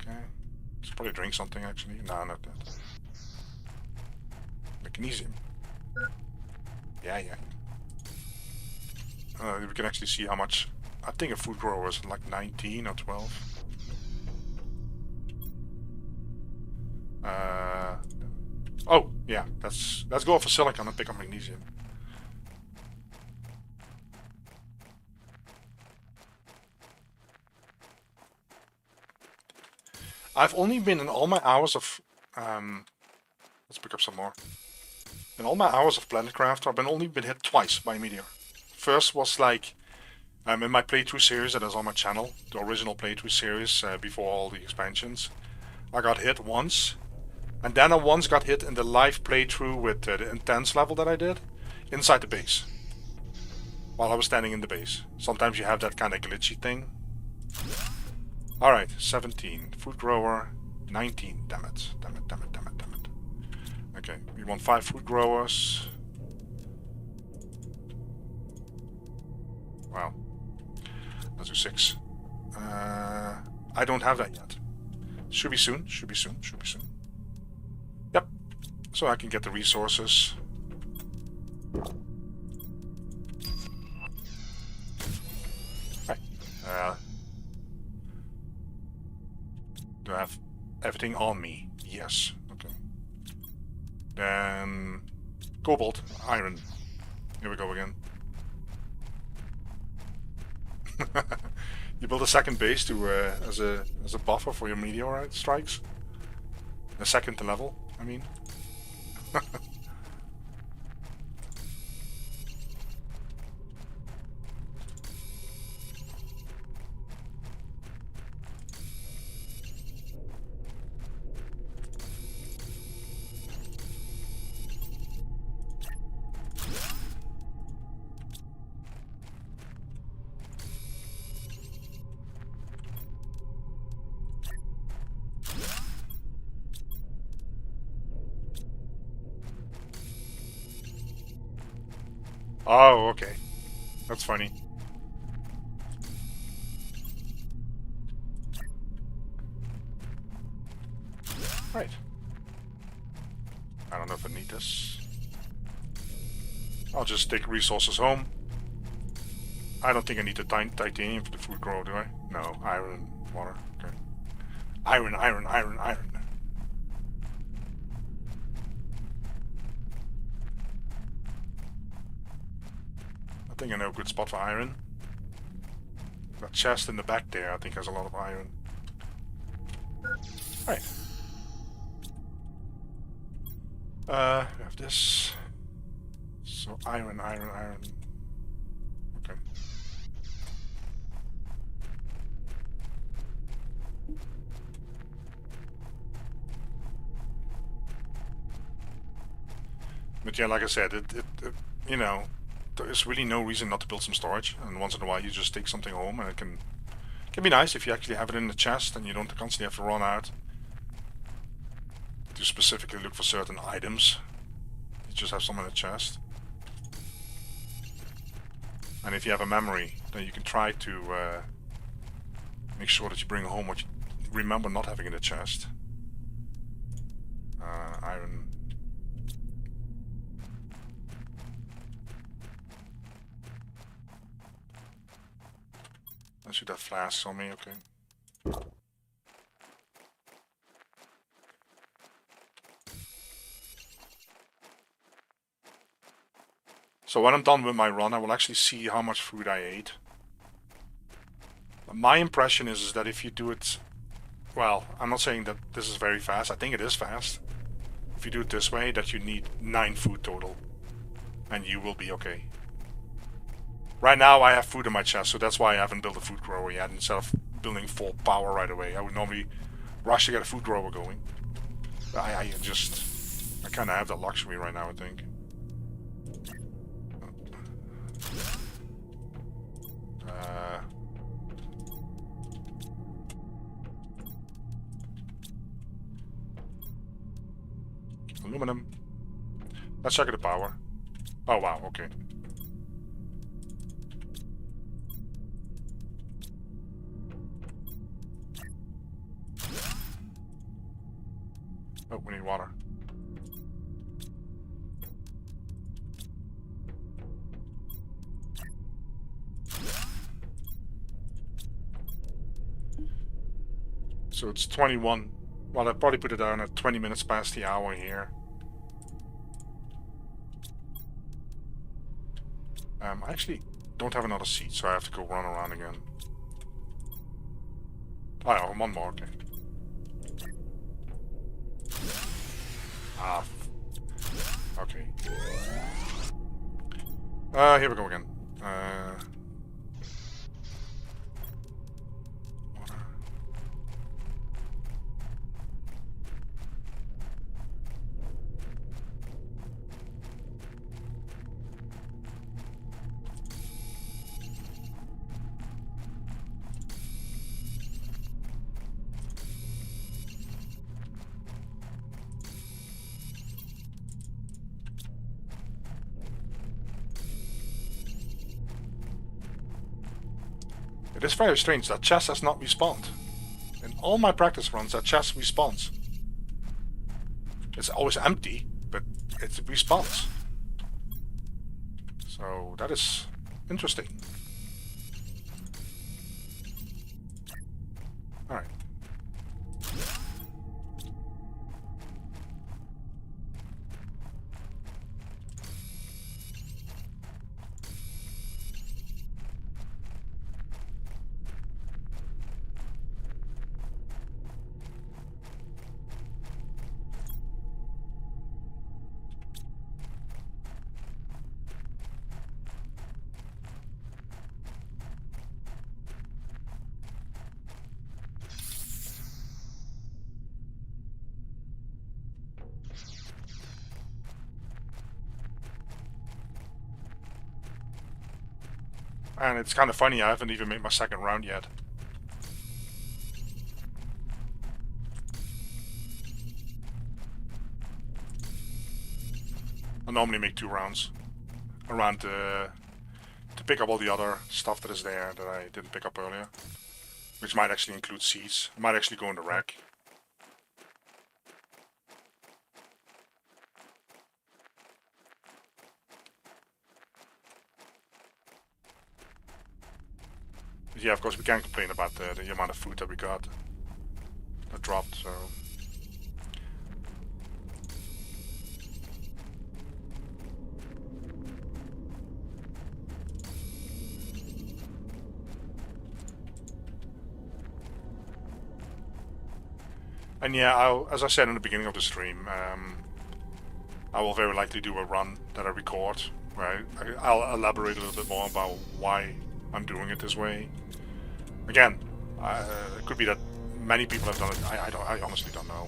Okay. Should probably drink something, actually. No, not that. Magnesium. Yeah. We can actually see how much... I think a food grower is like 19 or 12. Oh, yeah, let's go for silicon and pick up magnesium. I've only been in all my hours of... let's pick up some more. In all my hours of Planetcraft, I've only been hit twice by a meteor. First was like... in my playthrough series that is on my channel, the original playthrough series before all the expansions, I got hit once, and then I once got hit in the live playthrough with the intense level that I did, inside the base, while I was standing in the base. Sometimes you have that kind of glitchy thing. Alright, 17, food grower, 19, damn it. Okay, we want 5 food growers. Wow. Let's do 6. I don't have that yet. Should be soon. Yep. So I can get the resources. Right. Do I have everything on me? Yes. Okay. Then cobalt, iron. Here we go again. You build a second base to as a buffer for your meteorite strikes. A second level, I mean. Oh, okay. That's funny. Right. I don't know if I need this. I'll just take resources home. I don't think I need the titanium for the food grow, do I? No. Iron, water. Okay. Iron. I think I know a good spot for iron. That chest in the back there, I think, has a lot of iron. Right. We have this. So iron. Okay. But yeah, like I said, it you know, there's really no reason not to build some storage, and once in a while you just take something home, and it can be nice if you actually have it in the chest and you don't constantly have to run out to specifically look for certain items. You just have some in the chest. And if you have a memory, then you can try to make sure that you bring home what you remember not having in the chest. Iron. I should have flasks on me, okay. So when I'm done with my run, I will actually see how much food I ate. My impression is that if you do it... Well, I'm not saying that this is very fast. I think it is fast. If you do it this way, that you need 9 food total. And you will be okay. Right now I have food in my chest, so that's why I haven't built a food grower yet. Instead of building full power right away, I would normally rush to get a food grower going. I kind of have that luxury right now, I think. Aluminum. Let's check the power. Oh wow, okay. Oh, we need water. So it's 21. Well, I'd probably put it down at 20 minutes past the hour here. I actually don't have another seat, so I have to go run around again. Oh yeah, one more, okay. Ah. Okay. Here we go again. Water. It is very strange that chest has not respawned. In all my practice runs, that chest respawns. It's always empty, but it respawns. So that is interesting. Alright. And it's kind of funny, I haven't even made my second round yet. I normally make 2 rounds. Around to pick up all the other stuff that is there that I didn't pick up earlier. Which might actually include seeds. It might actually go in the rack. Yeah, of course we can't complain about the amount of food that we got that dropped, so... And yeah, as I said in the beginning of the stream, I will very likely do a run that I record, where I'll elaborate a little bit more about why I'm doing it this way. Again, it could be that many people have done it. I honestly don't know.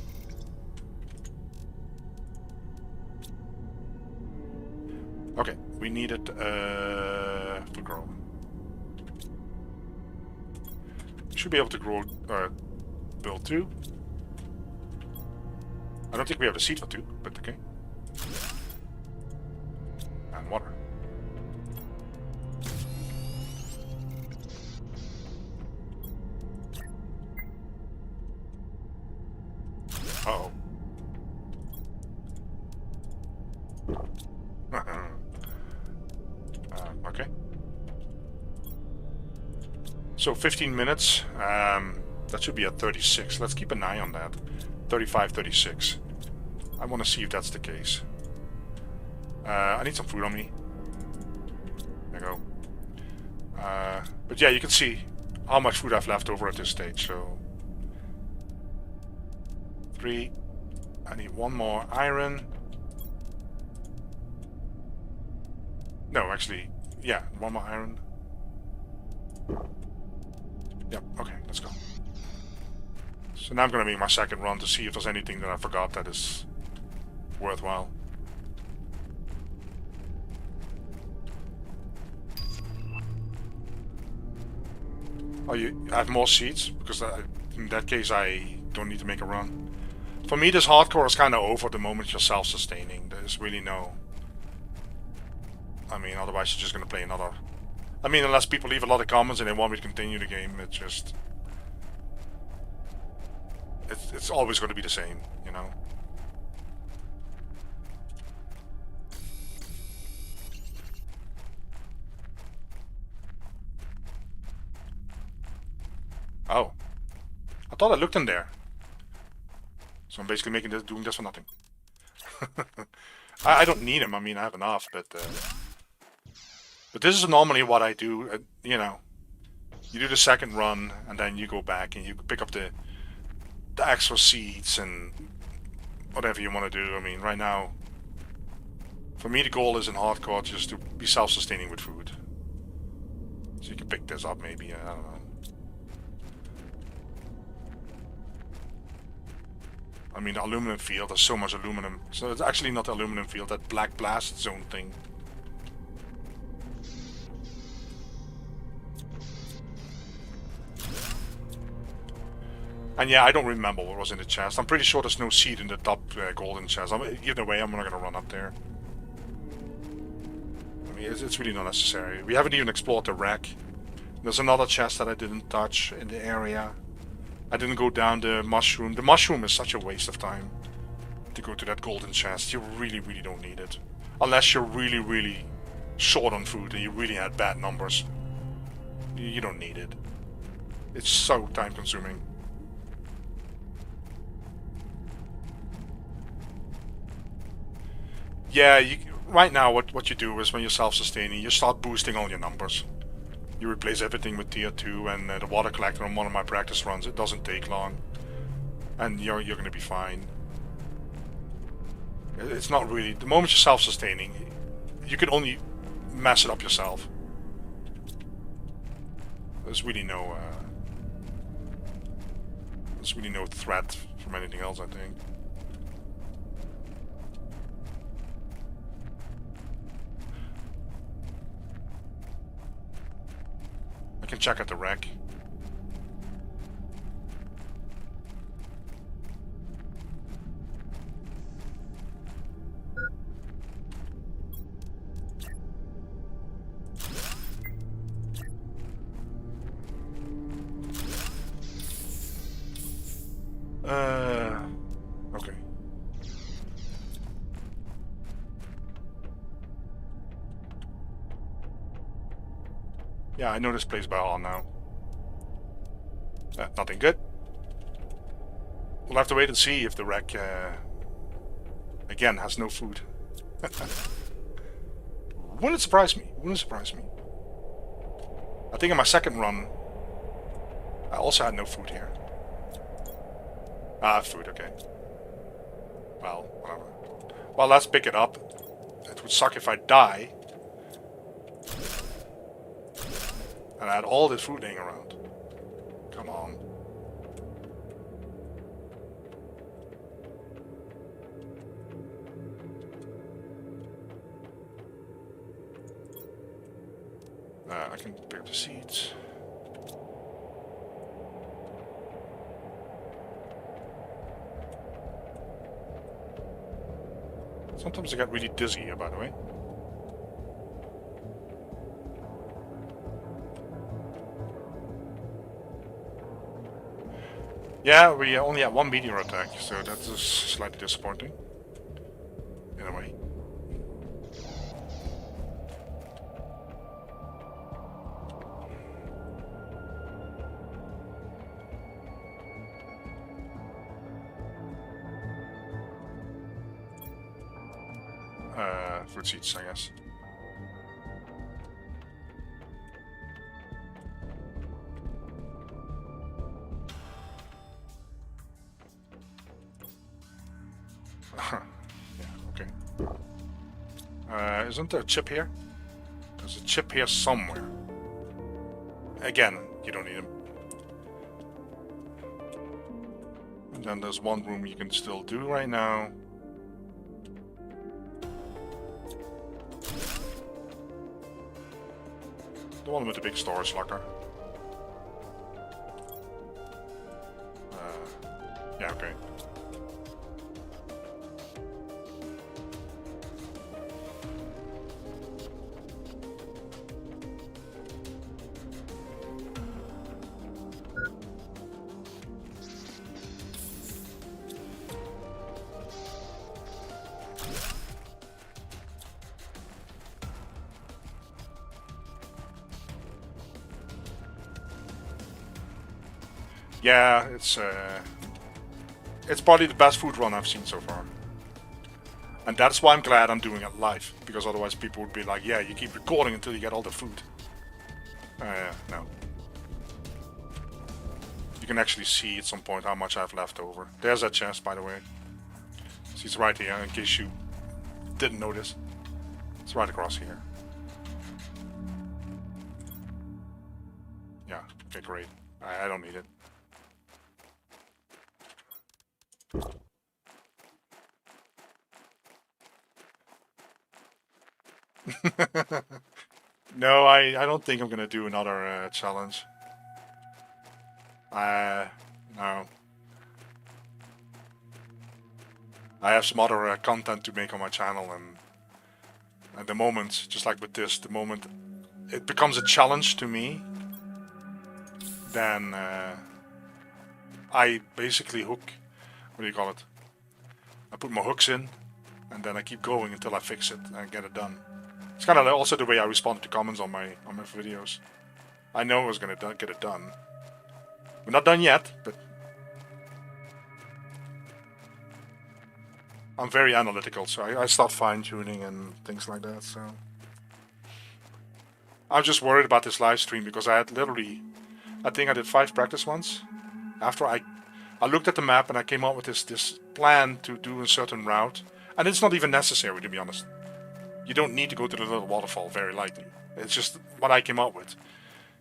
Okay, we needed food grow. Should be able to grow build 2. I don't think we have a seed for 2, but okay. And water. Uh-oh. Okay. So 15 minutes. That should be at 36. Let's keep an eye on that. 35, 36. I want to see if that's the case. I need some food on me. But yeah, you can see how much food I've left over at this stage. So 3. I need 1 more iron. No, actually, yeah, 1 more iron. Yep, okay, let's go. So now I'm gonna make my second run to see if there's anything that I forgot that is worthwhile. Oh, you have more seeds? Because in that case I don't need to make a run. For me, this hardcore is kind of over the moment you're self-sustaining. There's really no... I mean, otherwise you're just gonna play another... I mean, unless people leave a lot of comments and they want me to continue the game, it's just... It's always going to be the same, you know? Oh. I thought I looked in there. So I'm basically doing this for nothing. I don't need them, I mean, I have enough, but this is normally what I do, you know. You do the second run, and then you go back and you pick up the extra seeds and whatever you want to do. I mean, right now, for me the goal is in hardcore just to be self-sustaining with food. So you can pick this up maybe, I don't know. I mean, the aluminum field, there's so much aluminum. So it's actually not the aluminum field, that black blast zone thing. And yeah, I don't remember what was in the chest. I'm pretty sure there's no seed in the top golden chest. Either way, I'm not going to run up there. I mean, it's really not necessary. We haven't even explored the wreck. There's another chest that I didn't touch in the area. I didn't go down the mushroom. The mushroom is such a waste of time to go to that golden chest. You really, really don't need it. Unless you're really, really short on food and you really had bad numbers. You don't need it. It's so time consuming. Yeah, right now what you do is when you're self-sustaining, you start boosting all your numbers. You replace everything with tier 2 and the water collector on one of my practice runs. It doesn't take long. And you're going to be fine. It's not really... The moment you're self-sustaining, you can only mess it up yourself. There's really no... there's really no threat from anything else, I think. I can check at the wreck. Okay. Yeah, I know this place by all now. Nothing good. We'll have to wait and see if the wreck, again, has no food. Wouldn't surprise me. Wouldn't surprise me. I think in my second run, I also had no food here. Ah, food, okay. Well, whatever. Well, let's pick it up. It would suck if I die. And I had all this food laying around. Come on. I can pick up the seeds. Sometimes I get really dizzy here, by the way. Yeah, we only had one meteor attack, so that is slightly disappointing. In a way. Food seeds, I guess. Isn't there a chip here? There's a chip here somewhere. Again, you don't need them. And then there's one room you can still do right now. The one with the big storage locker. Yeah, okay. Yeah, it's probably the best food run I've seen so far. And that's why I'm glad I'm doing it live, because otherwise people would be like, yeah, you keep recording until you get all the food. No. You can actually see at some point how much I have left over. There's that chest, by the way. See, it's right here, in case you didn't notice. It's right across here. Yeah, okay, great. I don't need it. No, I don't think I'm gonna do another challenge. No. I have some other content to make on my channel, and at the moment, just like with this, the moment it becomes a challenge to me, then I basically hook. What do you call it? I put my hooks in, and then I keep going until I fix it and get it done. It's kind of also the way I respond to comments on my videos. I know I was gonna get it done. We're not done yet, but I'm very analytical, so I start fine-tuning and things like that. So I'm just worried about this live stream because I had literally, I think I did 5 practice ones. After I looked at the map and I came up with this plan to do a certain route, and it's not even necessary, to be honest. You don't need to go to the little waterfall, very likely. It's just what I came up with.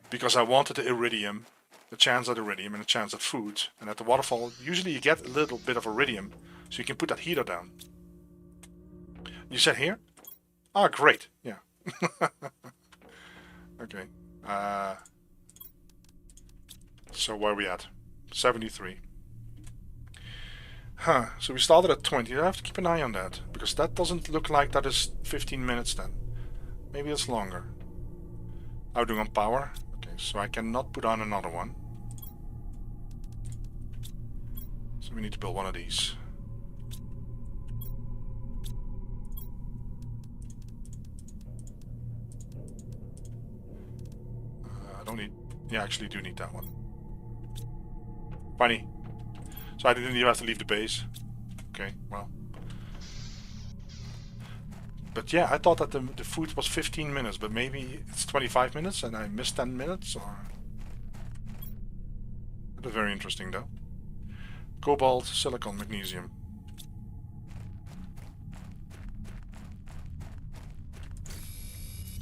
Because I wanted the iridium, the chance at iridium and the chance at food. And at the waterfall, usually you get a little bit of iridium, so you can put that heater down. You said here? Ah, great. Yeah. Okay. So where are we at? 73. Huh, so we started at 20. I have to keep an eye on that, because that doesn't look like that is 15 minutes then. Maybe it's longer. How are we doing on power? Okay, so I cannot put on another one. So we need to build one of these. I don't need... Yeah, I actually do need that one. Funny. So I didn't even have to leave the base. Okay, well. But yeah, I thought that the food was 15 minutes, but maybe it's 25 minutes and I missed 10 minutes, or... That's very interesting though. Cobalt, silicon, magnesium.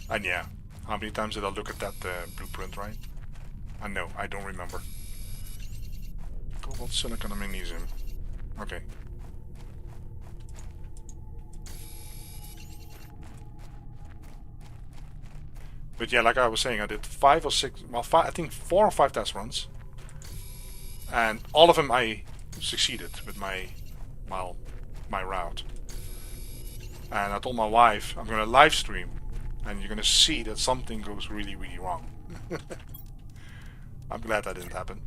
And yeah, how many times did I look at that blueprint, right? I know, I don't remember. Cobalt, silicon, and magnesium. Okay. But yeah, like I was saying, I did 5 or 6, well, I think 4 or 5 test runs. And all of them I succeeded with my route. And I told my wife, I'm going to live stream, and you're going to see that something goes really, really wrong. I'm glad that didn't happen.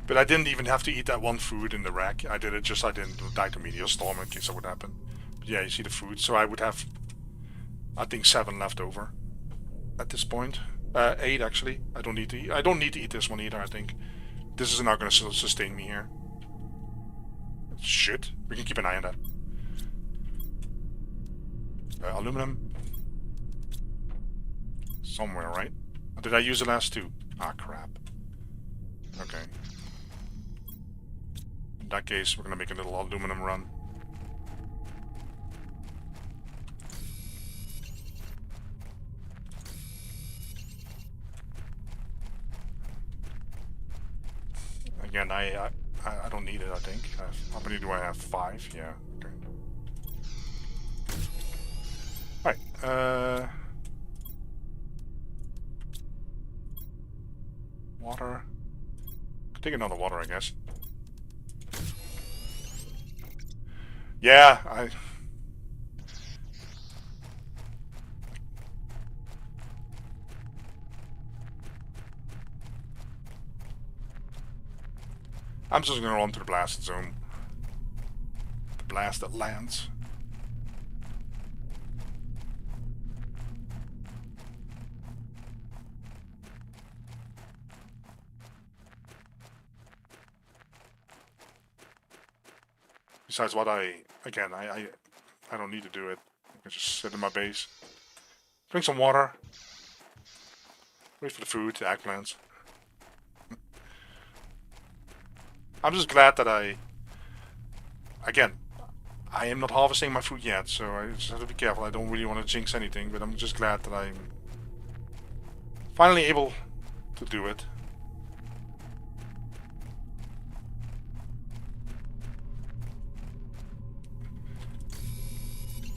But I didn't even have to eat that one food in the rack. I did it just so I didn't die to meteor storm in case that would happen. But yeah, you see the food. So I would have, I think, 7 left over at this point. 8 actually. I don't need to eat this one either. I think this is not going to sustain me here. Shit. We can keep an eye on that. Aluminum. somewhere, right? Or did I use the last two? Ah, crap. Okay. In that case, we're gonna make a little aluminum run. Again, I don't need it, I think. How many do I have? 5? Yeah, okay. Right, water. Could take another water, I guess. Yeah, I'm just gonna run to the blasted zone. The blasted lands. Besides what I don't need to do it. I can just sit in my base. Drink some water. Wait for the food, the eggplants. I'm just glad that I am not harvesting my food yet, so I just have to be careful. I don't really want to jinx anything, but I'm just glad that I'm finally able to do it.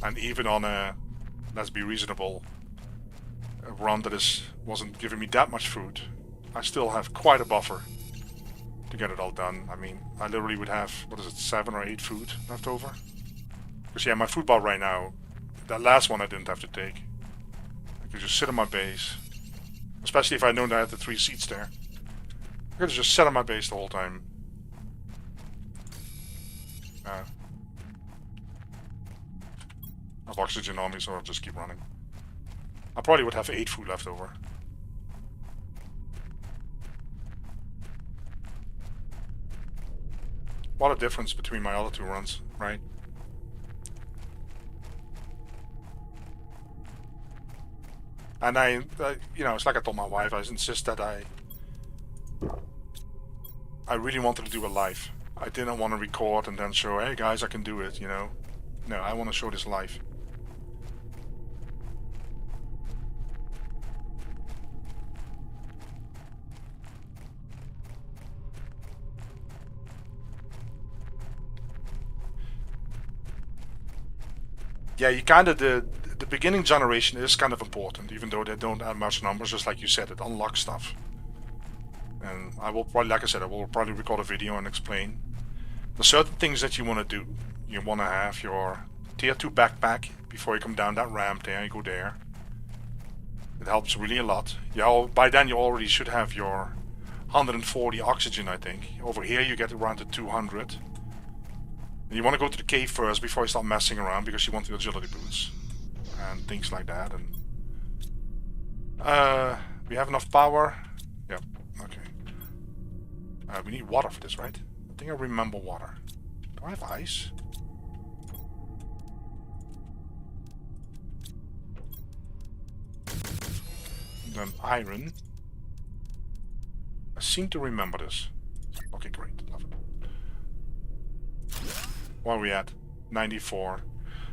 And even on a, let's be reasonable, a run that wasn't giving me that much food, I still have quite a buffer to get it all done. I mean, I literally would have, 7 or 8 food left over? Because yeah, my food bar right now, that last one I didn't have to take. I could just sit on my base, especially if I know that I have the 3 seats there. I could just sit on my base the whole time. I have oxygen on me, so I'll just keep running. I probably would have 8 food left over. What a difference between my other 2 runs, right? And you know, it's like I told my wife, I insist that I really wanted to do a live. I didn't want to record and then show, hey guys, I can do it, you know? No, I want to show this live. Yeah, you kind of, the beginning generation is kind of important, even though they don't have much numbers, just like you said, it unlocks stuff. And I will probably, like I said, I will probably record a video and explain. There's certain things that you want to do. You want to have your tier 2 backpack before you come down that ramp there, you go there. It helps really a lot. Yeah, by then you already should have your 140 oxygen, I think. Over here you get around to 200. You want to go to the cave first before you start messing around because you want the agility boots and things like that. And we have enough power. Yep. Okay. We need water for this, right? I think I remember water. Do I have ice? And then iron. I seem to remember this. Okay, great. Love it. Where are we at? 94.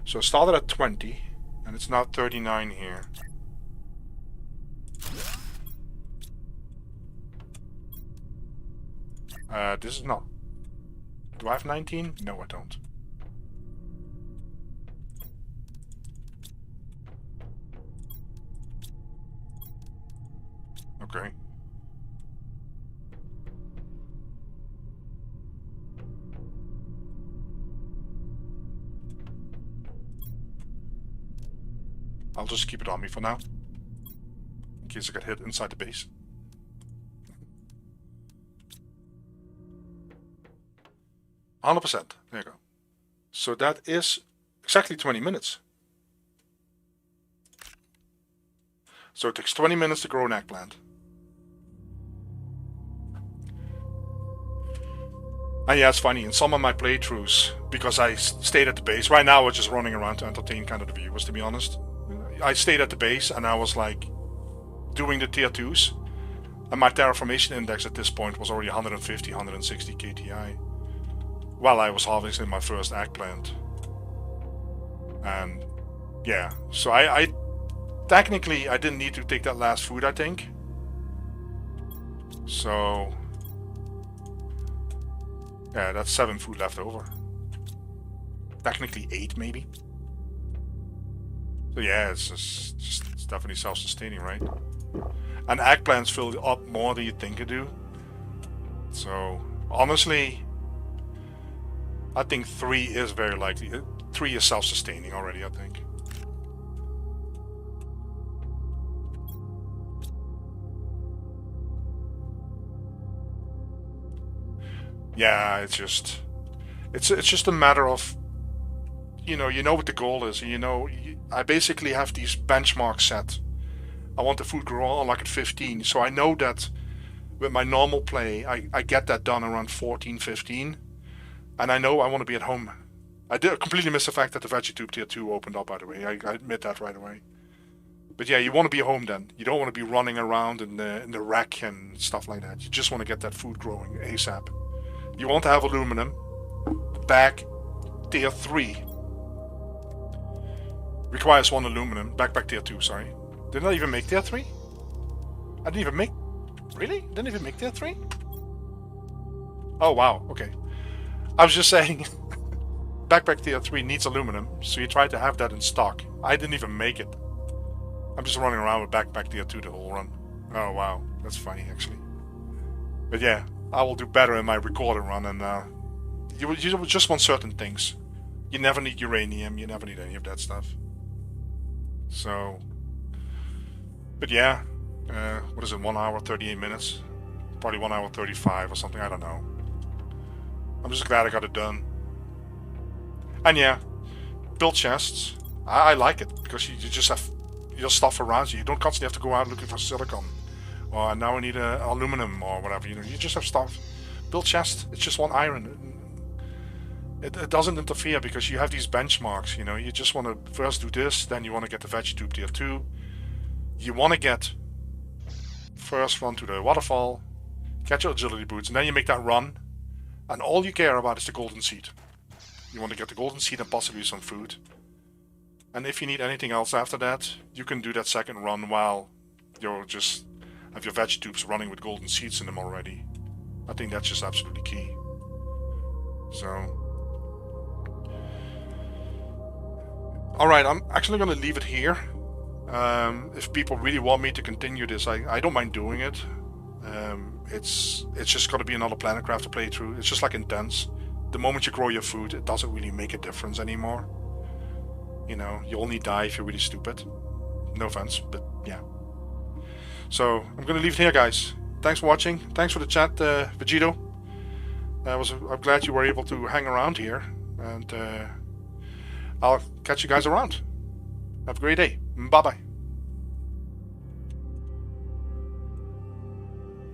So it started at 20, and it's now 39 here. This is not... Do I have 19? No, I don't. Okay. I'll just keep it on me for now, in case I get hit inside the base. %. There you go. So that is exactly 20 minutes. So it takes 20 minutes to grow an eggplant. And yeah, it's funny, in some of my playthroughs, because I stayed at the base, right now we're just running around to entertain kind of the viewers, to be honest. I stayed at the base and I was like, doing the tier 2s. And my terraformation index at this point was already 150, 160 KTI. While I was harvesting my first eggplant. And yeah, so I technically I didn't need to take that last food, I think. So yeah, that's 7 food left over. Technically 8 maybe. So yeah, it's definitely self-sustaining, right? And eggplants fill up more than you think it do. So honestly, I think 3 is very likely. 3 is self-sustaining already, I think. Yeah, it's just a matter of, you know what the goal is. I basically have these benchmarks set. I want the food grow on like at 15, so I know that with my normal play, I get that done around 14, 15, and I know I want to be at home. I did completely miss the fact that the VeggieTube tier 2 opened up, by the way. I admit that right away. But yeah, you want to be home then. You don't want to be running around in the wreck and stuff like that. You just want to get that food growing ASAP. You want to have aluminum. Back tier 3 requires 1 aluminum. Backpack tier 2, sorry. Didn't I even make tier 3? I didn't even make... Really? Didn't even make tier 3? Oh, wow. Okay. I was just saying... Backpack tier 3 needs aluminum, so you try to have that in stock. I didn't even make it. I'm just running around with backpack tier 2 the whole run. Oh, wow. That's funny, actually. But yeah, I will do better in my recorded run, and you just want certain things. You never need uranium, you never need any of that stuff. So... But yeah, what is it, 1 hour, 38 minutes? Probably 1 hour, 35 or something, I don't know. I'm just glad I got it done. And yeah, build chests. I like it, because you just have your stuff around you. You don't constantly have to go out looking for silicon. Or now I need aluminum or whatever, you just have stuff. Build chest, it's just 1 iron. It doesn't interfere because you have these benchmarks, You just want to first do this, then you want to get the VeggieTube tier 2. You want to get first run to the waterfall, get your agility boots, and then you make that run. And all you care about is the golden seed. You want to get the golden seed and possibly some food. And if you need anything else after that, you can do that second run while you just have your VeggieTubes running with golden seeds in them already. I think that's just absolutely key. So... Alright, I'm actually going to leave it here. If people really want me to continue this, I don't mind doing it. It's just got to be another PlanetCraft to play through. It's just like Intense. The moment you grow your food, it doesn't really make a difference anymore. You only die if you're really stupid. No offense, but yeah. So, I'm going to leave it here, guys. Thanks for watching. Thanks for the chat, Vegito. I'm glad you were able to hang around here. And I'll catch you guys around. Have a great day. Bye-bye.